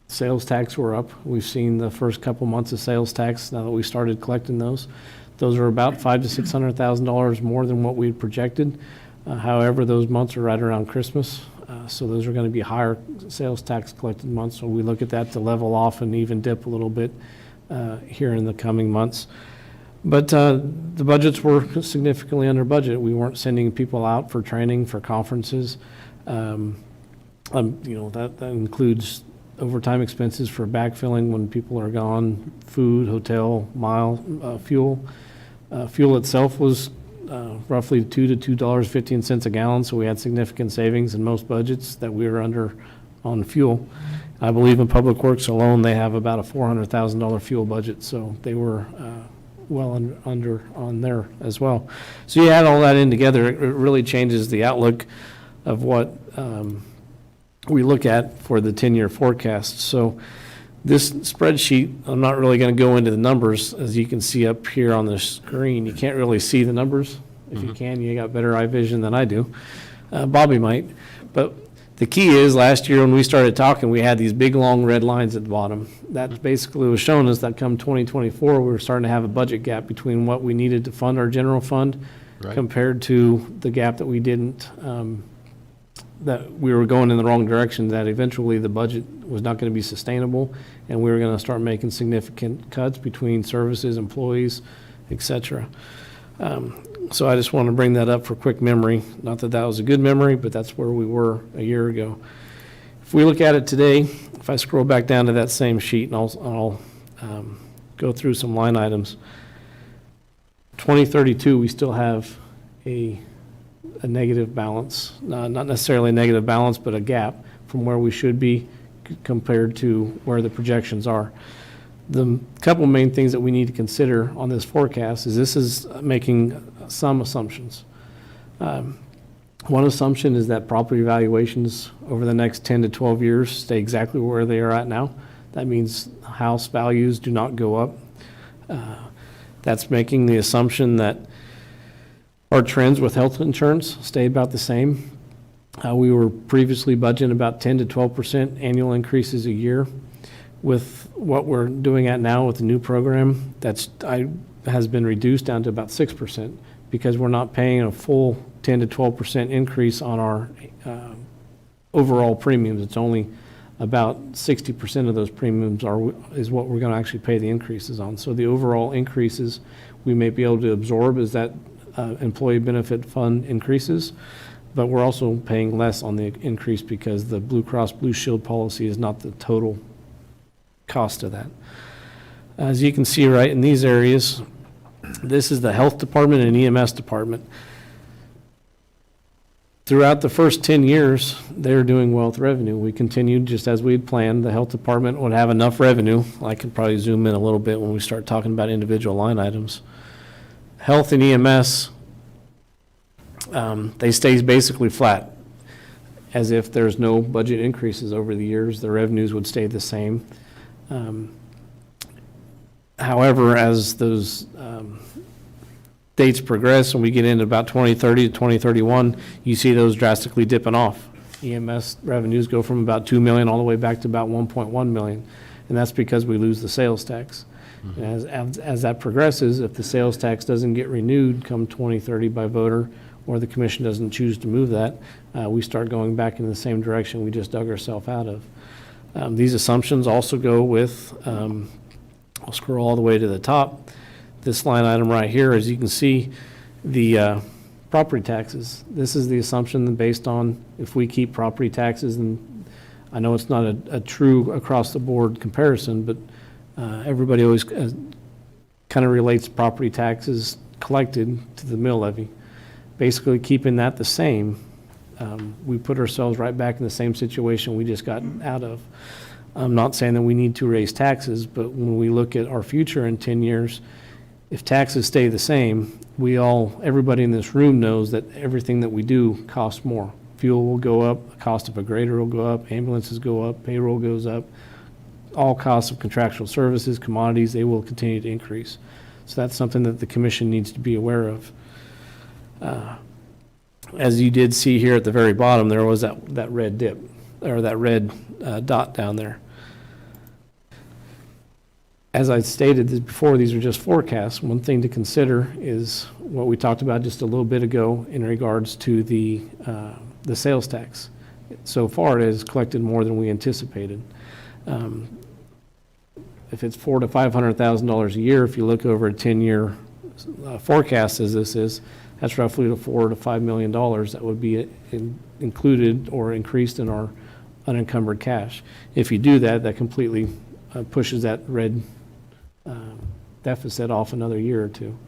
Sales tax were up. We've seen the first couple months of sales tax now that we started collecting those. Those are about $500,000 to $600,000 more than what we had projected. However, those months are right around Christmas. So those are going to be higher sales tax collected months. So we look at that to level off and even dip a little bit here in the coming months. But the budgets were significantly under budget. We weren't sending people out for training, for conferences. That includes overtime expenses for backfilling when people are gone, food, hotel, fuel. Fuel itself was roughly $2 to $2.15 a gallon, so we had significant savings in most budgets that we were under on fuel. I believe in Public Works alone, they have about a $400,000 fuel budget, so they were well under on there as well. So you add all that in together, it really changes the outlook of what we look at for the 10-year forecast. So this spreadsheet, I'm not really going to go into the numbers. As you can see up here on the screen, you can't really see the numbers. If you can, you got better eye vision than I do. Bobby might. But the key is, last year when we started talking, we had these big, long red lines at the bottom. That basically was showing us that come 2024, we were starting to have a budget gap between what we needed to fund our general fund compared to the gap that we didn't, that we were going in the wrong direction, that eventually the budget was not going to be sustainable, and we were going to start making significant cuts between services, employees, et cetera. So I just want to bring that up for quick memory. Not that that was a good memory, but that's where we were a year ago. If we look at it today, if I scroll back down to that same sheet, and I'll go through some line items. 2032, we still have a negative balance, not necessarily a negative balance, but a gap from where we should be compared to where the projections are. The couple main things that we need to consider on this forecast is this is making some assumptions. One assumption is that property valuations over the next 10 to 12 years stay exactly where they are at now. That means house values do not go up. That's making the assumption that our trends with health insurance stay about the same. We were previously budgeting about 10 to 12% annual increases a year. With what we're doing at now with the new program, has been reduced down to about 6% because we're not paying a full 10 to 12% increase on our overall premiums. It's only about 60% of those premiums is what we're going to actually pay the increases on. So the overall increases we may be able to absorb as that employee benefit fund increases, but we're also paying less on the increase because the Blue Cross Blue Shield policy is not the total cost of that. As you can see right in these areas, this is the health department and EMS department. Throughout the first 10 years, they're doing well with revenue. We continued just as we had planned. The health department would have enough revenue. I can probably zoom in a little bit when we start talking about individual line items. Health and EMS, they stay basically flat, as if there's no budget increases over the years. The revenues would stay the same. However, as those dates progress and we get into about 2030 to 2031, you see those drastically dipping off. EMS revenues go from about 2 million all the way back to about 1.1 million, and that's because we lose the sales tax. And as that progresses, if the sales tax doesn't get renewed come 2030 by voter, or the commission doesn't choose to move that, we start going back in the same direction we just dug ourselves out of. These assumptions also go with, I'll scroll all the way to the top. This line item right here, as you can see, the property taxes. This is the assumption based on if we keep property taxes, and I know it's not a true across-the-board comparison, but everybody always kind of relates property taxes collected to the mill levy. Basically, keeping that the same, we put ourselves right back in the same situation we just got out of. I'm not saying that we need to raise taxes, but when we look at our future in 10 years, if taxes stay the same, everybody in this room knows that everything that we do costs more. Fuel will go up, the cost of a grader will go up, ambulances go up, payroll goes up. All costs of contractual services, commodities, they will continue to increase. So that's something that the commission needs to be aware of. As you did see here at the very bottom, there was that red dip, or that red dot down there. As I stated before, these are just forecasts. One thing to consider is what we talked about just a little bit ago in regards to the sales tax. So far, it has collected more than we anticipated. If it's $400,000 to $500,000 a year, if you look over a 10-year forecast as this is, that's roughly $4 to $5 million that would be included or increased in our unencumbered cash. If you do that, that completely pushes that red deficit off another year or two.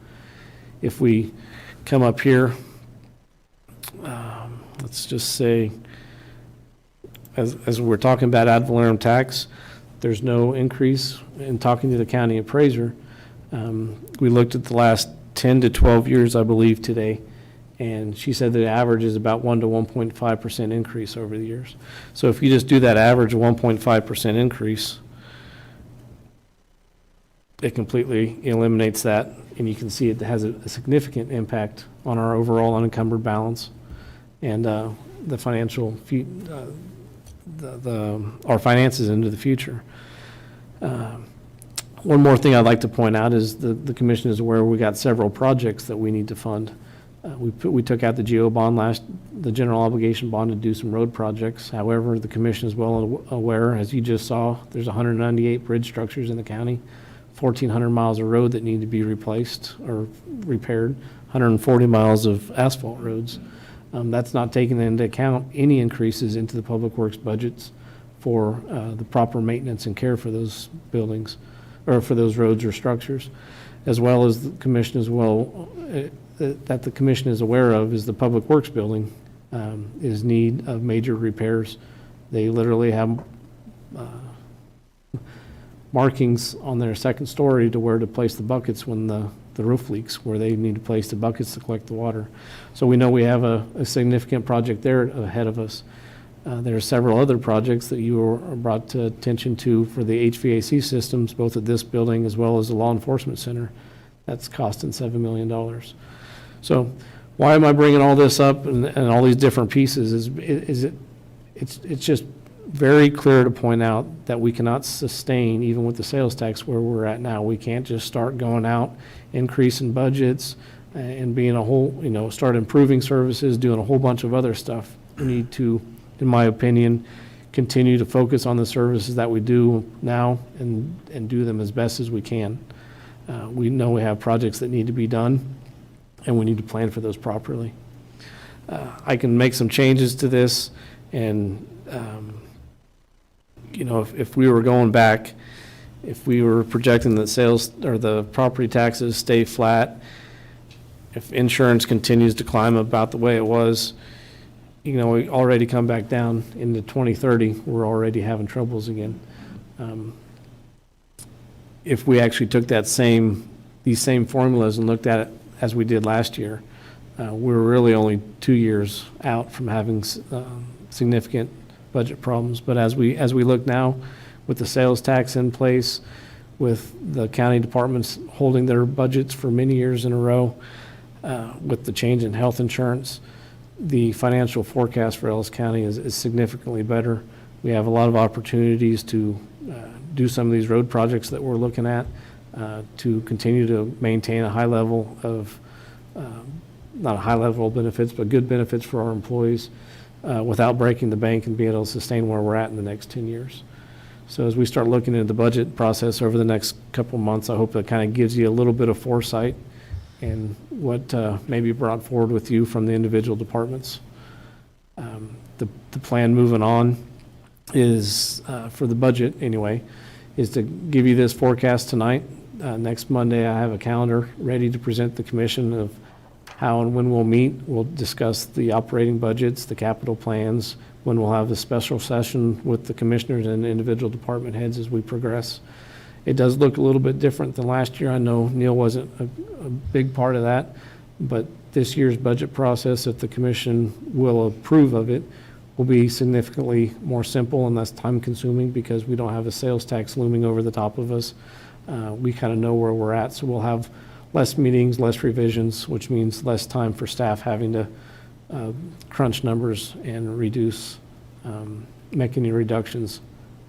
If we come up here, let's just say, as we're talking about ad valorem tax, there's no increase. In talking to the county appraiser, we looked at the last 10 to 12 years, I believe, today, and she said the average is about 1 to 1.5% increase over the years. So if you just do that average of 1.5% increase, it completely eliminates that, and you can see it has a significant impact on our overall unencumbered balance and the financial, our finances into the future. One more thing I'd like to point out is the commission is aware we got several projects that we need to fund. We took out the GO bond the general obligation bond to do some road projects. However, the commission is well aware, as you just saw, there's 198 bridge structures in the county, 1,400 miles of road that need to be replaced or repaired, 140 miles of asphalt roads. That's not taking into account any increases into the public works budgets for the proper maintenance and care for those buildings or for those roads or structures, as well as the commission as well, that the commission is aware of is the public works building is need of major repairs. They literally have markings on their second story to where to place the buckets when the roof leaks, where they need to place the buckets to collect the water. So we know we have a significant project there ahead of us. There are several other projects that you were brought to attention to for the HVAC systems, both at this building as well as the law enforcement center. That's costing $7 million. So why am I bringing all this up and all these different pieces it's just very clear to point out that we cannot sustain, even with the sales tax where we're at now. We can't just start going out, increasing budgets and being start improving services, doing a whole bunch of other stuff. We need to, in my opinion, continue to focus on the services that we do now and do them as best as we can. We know we have projects that need to be done, and we need to plan for those properly. I can make some changes to this, and if we were going back, if we were projecting that sales or the property taxes stay flat, if insurance continues to climb about the way it was, we already come back down into 2030, we're already having troubles again. If we actually took these same formulas and looked at it as we did last year, we're really only 2 years out from having significant budget problems. But as we look now, with the sales tax in place, with the county departments holding their budgets for many years in a row, with the change in health insurance, the financial forecast for Ellis County is significantly better. We have a lot of opportunities to do some of these road projects that we're looking at, to continue to maintain a high level of, not a high level of benefits, but good benefits for our employees, without breaking the bank and being able to sustain where we're at in the next 10 years. So as we start looking at the budget process over the next couple of months, I hope that kind of gives you a little bit of foresight and what may be brought forward with you from the individual departments. The plan moving on is, for the budget anyway, is to give you this forecast tonight. Next Monday, I have a calendar ready to present the commission of how and when we'll meet. We'll discuss the operating budgets, the capital plans, when we'll have a special session with the commissioners and individual department heads as we progress. It does look a little bit different than last year. I know Neil wasn't a big part of that, but this year's budget process, if the commission will approve of it, will be significantly more simple and less time-consuming because we don't have a sales tax looming over the top of us. We kind of know where we're at, so we'll have less meetings, less revisions, which means less time for staff having to crunch numbers and reduce, make any reductions,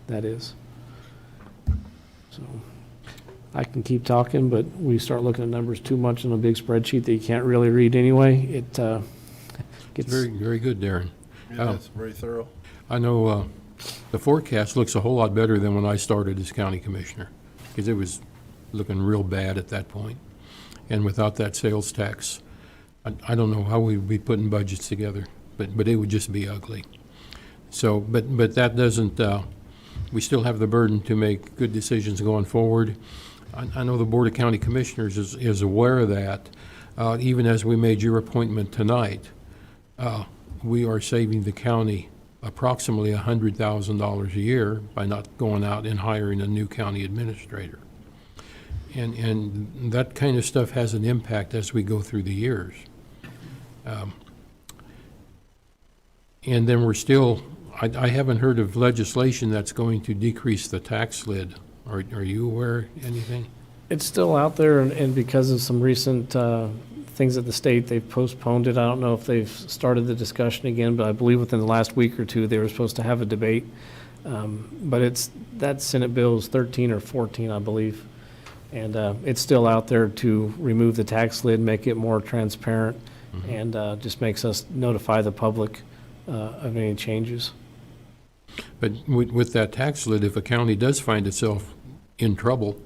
that is. So I can keep talking, but we start looking at numbers too much on a big spreadsheet that you can't really read anyway. It gets Very, very good, Darren. Yeah, that's very thorough. I know the forecast looks a whole lot better than when I started as county commissioner, because it was looking real bad at that point. And without that sales tax, I don't know how we'd be putting budgets together, but it would just be ugly. So, but that doesn't, we still have the burden to make good decisions going forward. I know the Board of County Commissioners is aware of that. Even as we made your appointment tonight, we are saving the county approximately $100,000 a year by not going out and hiring a new county administrator. And that kind of stuff has an impact as we go through the years. And then we're still, I haven't heard of legislation that's going to decrease the tax lid. Are you aware of anything? It's still out there, and because of some recent things at the state, they've postponed it. I don't know if they've started the discussion again, but I believe within the last week or two, they were supposed to have a debate. But that Senate Bill is 13 or 14, I believe. And it's still out there to remove the tax lid, make it more transparent, and just makes us notify the public of any changes. But with that tax lid, if a county does find itself in trouble,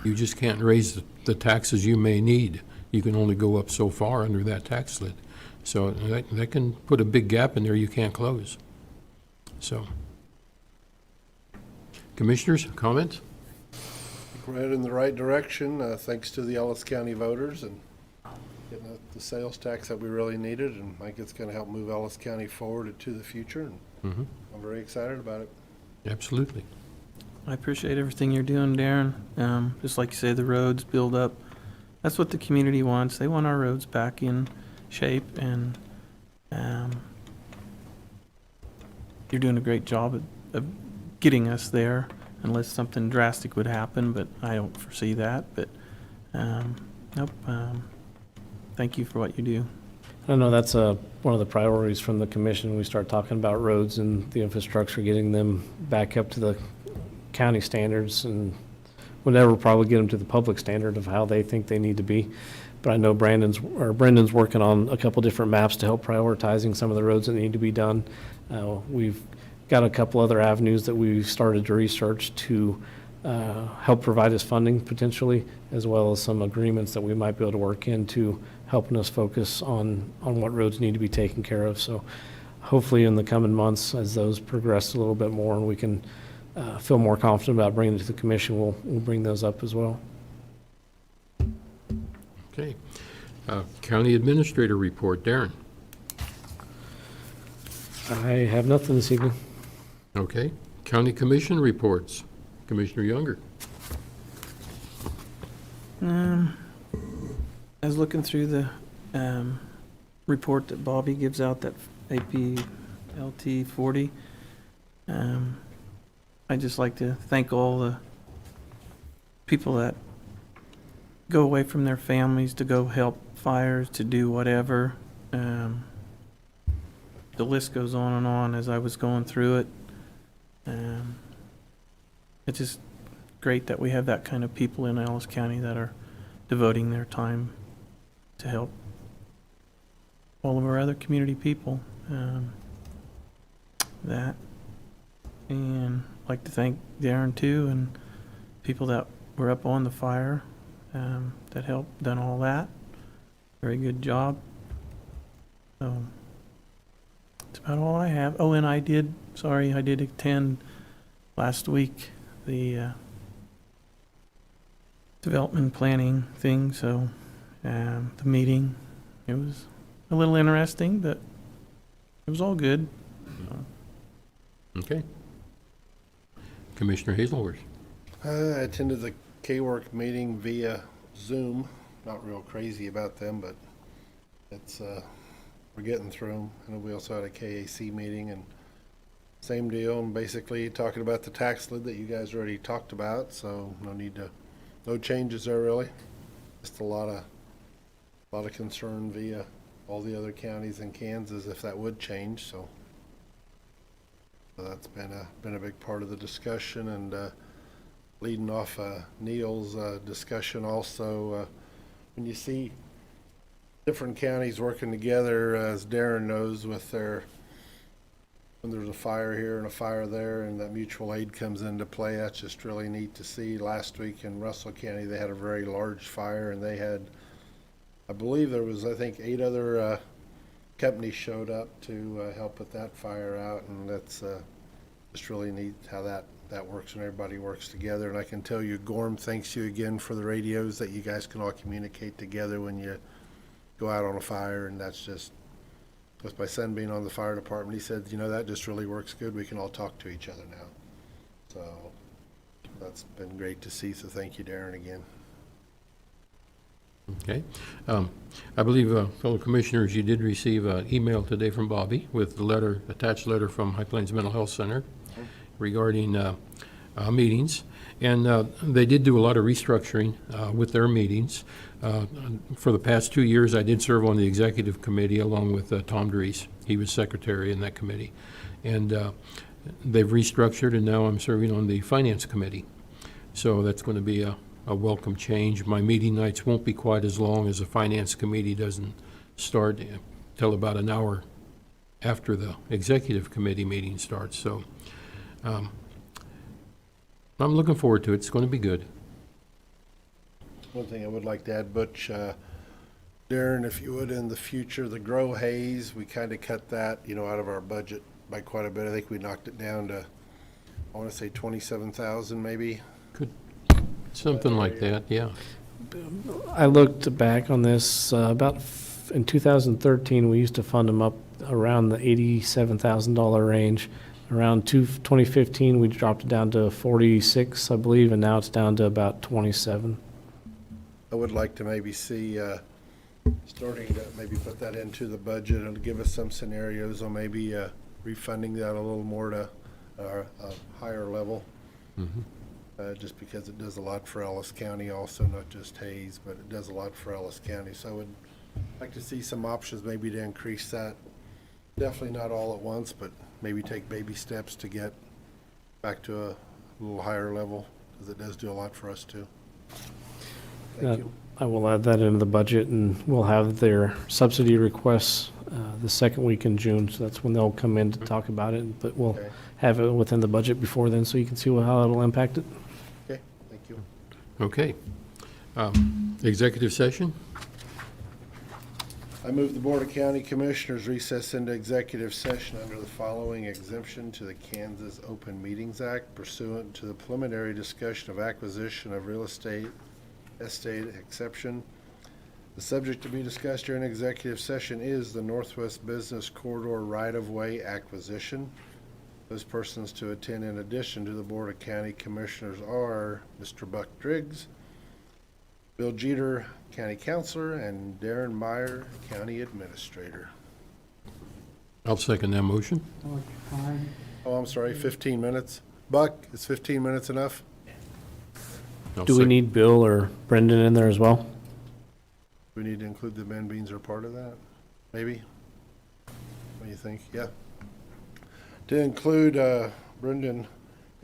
you just can't raise the taxes you may need. You can only go up so far under that tax lid. So that can put a big gap in there you can't close. So, commissioners, comments? We're headed in the right direction, thanks to the Ellis County voters and getting the sales tax that we really needed, and I think it's going to help move Ellis County forward into the future, and I'm very excited about it. Absolutely. I appreciate everything you're doing, Darren. Just like you say, the roads build up. That's what the community wants. They want our roads back in shape, and you're doing a great job of getting us there, unless something drastic would happen, but I don't foresee that. But nope. Thank you for what you do. I know that's one of the priorities from the commission. We start talking about roads and the infrastructure, getting them back up to the county standards, and we'll never probably get them to the public standard of how they think they need to be. But I know Brendan's working on a couple different maps to help prioritizing some of the roads that need to be done. We've got a couple other avenues that we've started to research to help provide us funding potentially, as well as some agreements that we might be able to work into helping us focus on what roads need to be taken care of. So hopefully in the coming months, as those progress a little bit more and we can feel more confident about bringing it to the commission, we'll bring those up as well. Okay. County Administrator report, Darren. I have nothing this evening. Okay. County Commission reports. Commissioner Younger. I was looking through the report that Bobby gives out, that APLT 40. I'd just like to thank all the people that go away from their families to go help fires, to do whatever. The list goes on and on as I was going through it. It's just great that we have that kind of people in Ellis County that are devoting their time to help all of our other community people. That. And like to thank Darren too, and people that were up on the fire, that helped, done all that. Very good job. So, that's about all I have. Oh, and I did attend last week the development planning thing, so the meeting, it was a little interesting, but it was all good. Okay. Commissioner Hazelworth. I attended the K-Work meeting via Zoom. Not real crazy about them, but it's, we're getting through them. And we also had a KAC meeting and same deal, and basically talking about the tax lid that you guys already talked about, so no changes there really. Just a lot of concern via all the other counties in Kansas if that would change, so that's been a big part of the discussion. And leading off Neil's discussion also, when you see different counties working together, as Darren knows, when there's a fire here and a fire there and that mutual aid comes into play, that's just really neat to see. Last week in Russell County, they had a very large fire, and they had, I believe there was, I think, 8 other companies showed up to help put that fire out, and that's just really neat how that works and everybody works together. And I can tell you, Gorm thanks you again for the radios that you guys can all communicate together when you go out on a fire, and that's just, with my son being on the fire department, he said, that just really works good. We can all talk to each other now. So that's been great to see. So thank you, Darren, again. Okay. I believe, fellow commissioners, you did receive an email today from Bobby with the attached letter from High Plains Mental Health Center regarding meetings. And they did do a lot of restructuring with their meetings. For the past 2 years, I did serve on the executive committee along with Tom Dries. He was secretary in that committee. And they've restructured, and now I'm serving on the finance committee. So that's going to be a welcome change. My meeting nights won't be quite as long, as the finance committee doesn't start till about an hour after the executive committee meeting starts. So I'm looking forward to it. It's going to be good. One thing I would like to add, Butch, Darren, if you would, in the future, the grow haze, we kind of cut that, out of our budget by quite a bit. I think we knocked it down to, I want to say 27,000 maybe. Something like that, yeah. I looked back on this, in 2013, we used to fund them up around the $87,000 range. Around 2015, we dropped it down to 46, I believe, and now it's down to about 27. I would like to maybe see, starting to maybe put that into the budget and give us some scenarios on maybe refunding that a little more to a higher level. Mm-hmm. Just because it does a lot for Ellis County also, not just Hayes, but it does a lot for Ellis County. So I would like to see some options maybe to increase that. Definitely not all at once, but maybe take baby steps to get back to a little higher level, because it does do a lot for us too. Thank you. I will add that into the budget, and we'll have their subsidy requests the second week in June, so that's when they'll come in to talk about it, but we'll Okay. have it within the budget before then, so you can see how it'll impact it. Okay, thank you. Okay. Executive session? I move the Board of County Commissioners recess into executive session under the following exemption to the Kansas Open Meetings Act pursuant to the preliminary discussion of acquisition of real estate exception. The subject to be discussed during executive session is the Northwest Business Corridor right-of-way acquisition. Those persons to attend in addition to the Board of County Commissioners are Mr. Buck Driggs, Bill Jeter, County Councilor, and Darren Meyer, County Administrator. I'll second that motion. Oh, I'm sorry, 15 minutes. Buck, is 15 minutes enough? I'll Do we sec- need Bill or Brendan in there as well? We need to include the men beans are part of that, maybe? What do you think? Yeah. To include Brendan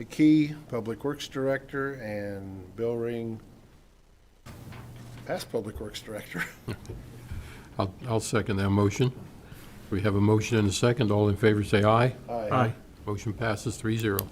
McKee, Public Works Director, and Bill Ring, past Public Works Director. I'll second that motion. We have a motion and a second. All in favor say aye. Aye. Motion passes 3-0.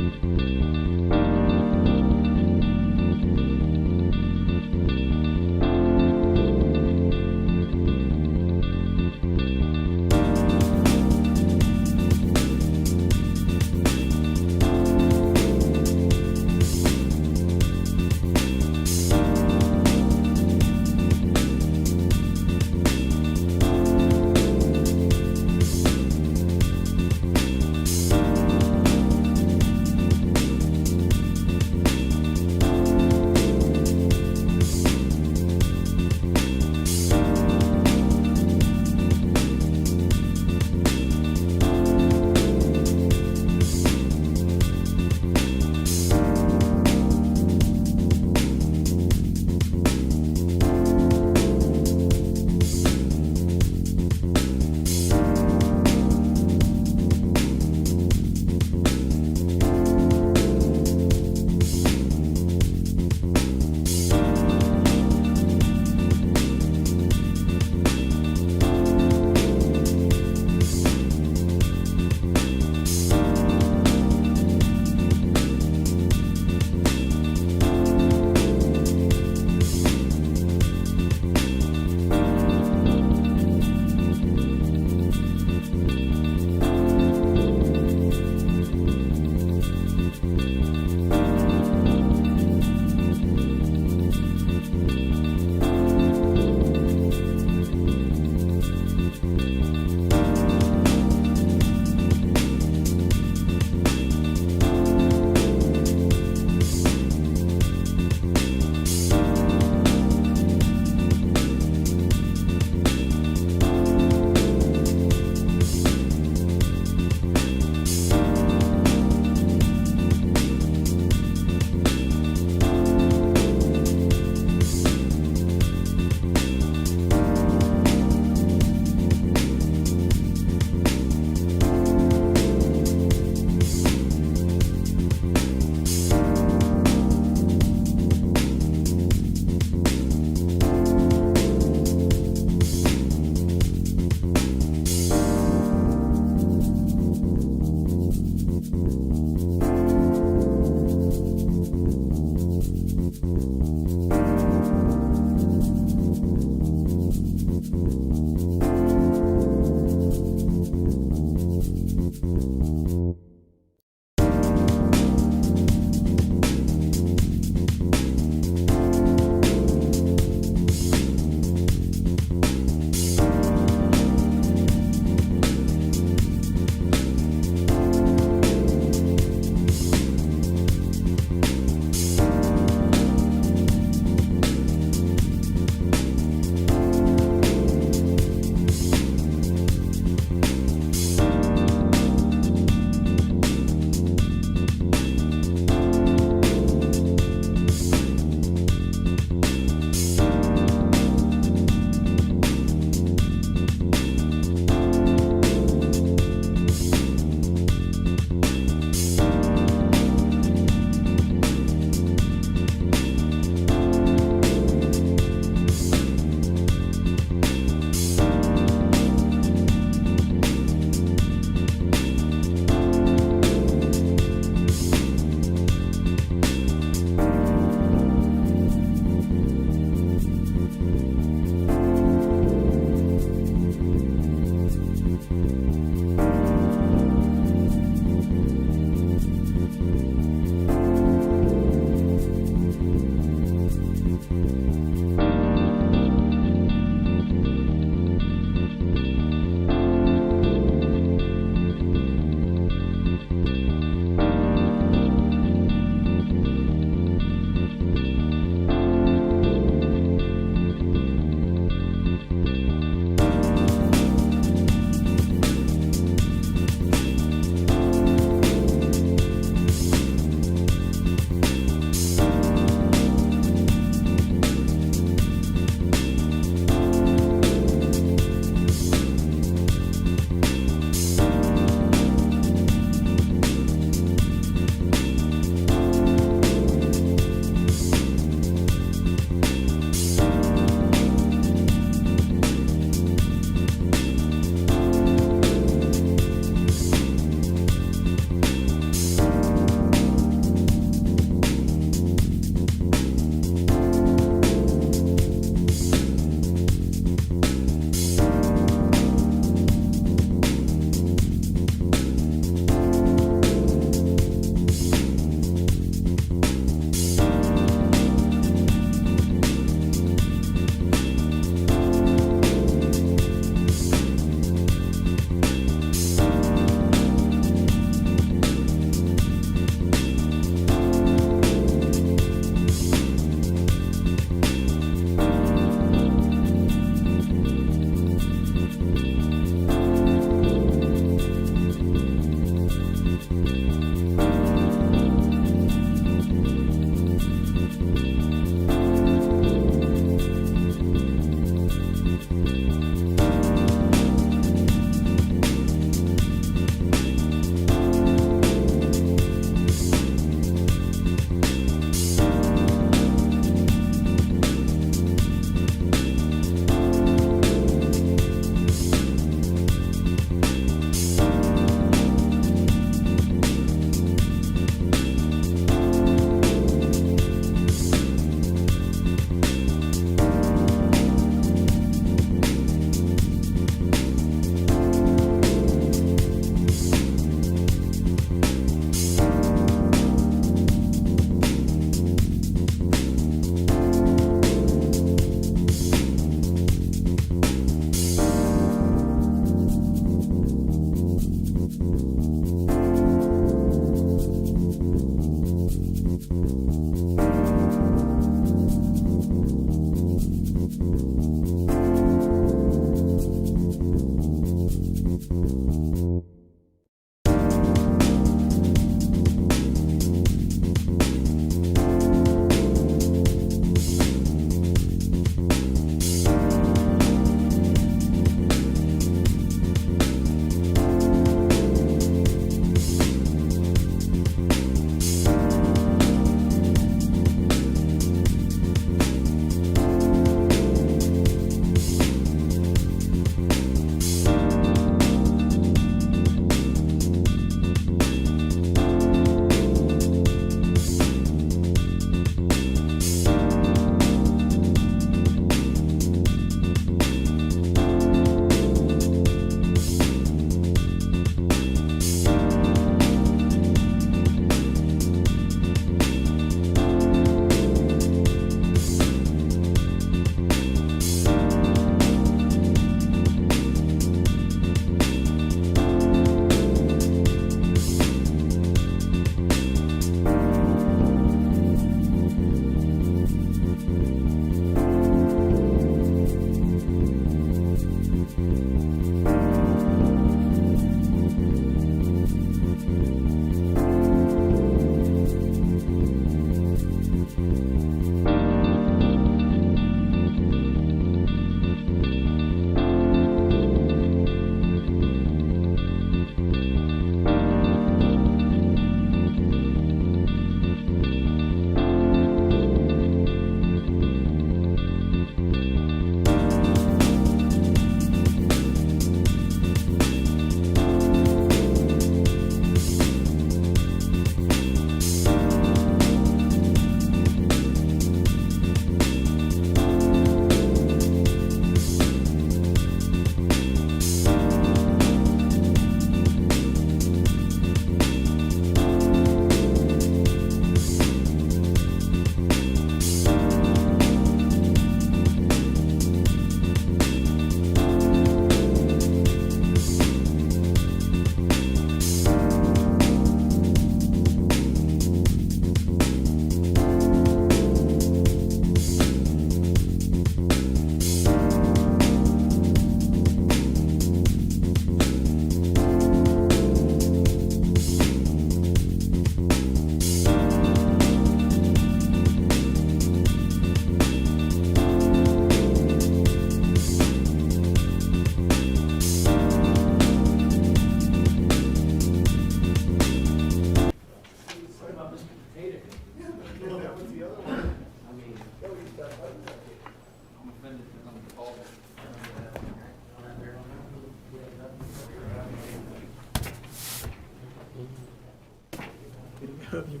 Every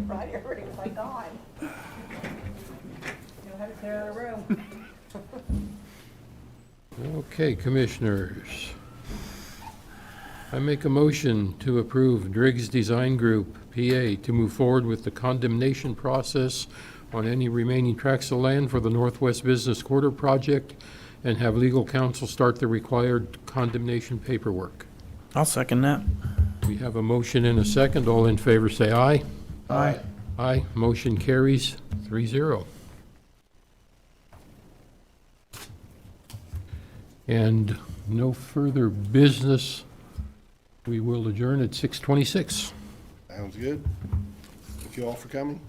Friday, everybody's like gone. You know how to clear a room. Okay, Commissioners. I make a motion to approve Driggs Design Group, PA, to move forward with the condemnation process on any remaining tracts of land for the Northwest Business Quarter project and have legal counsel start the required condemnation paperwork. I'll second that. We have a motion and a second. All in favor, say aye. Aye. Aye. Motion carries 3-0. And no further business. We will adjourn at 6:26. Sounds good. Thank you all for coming.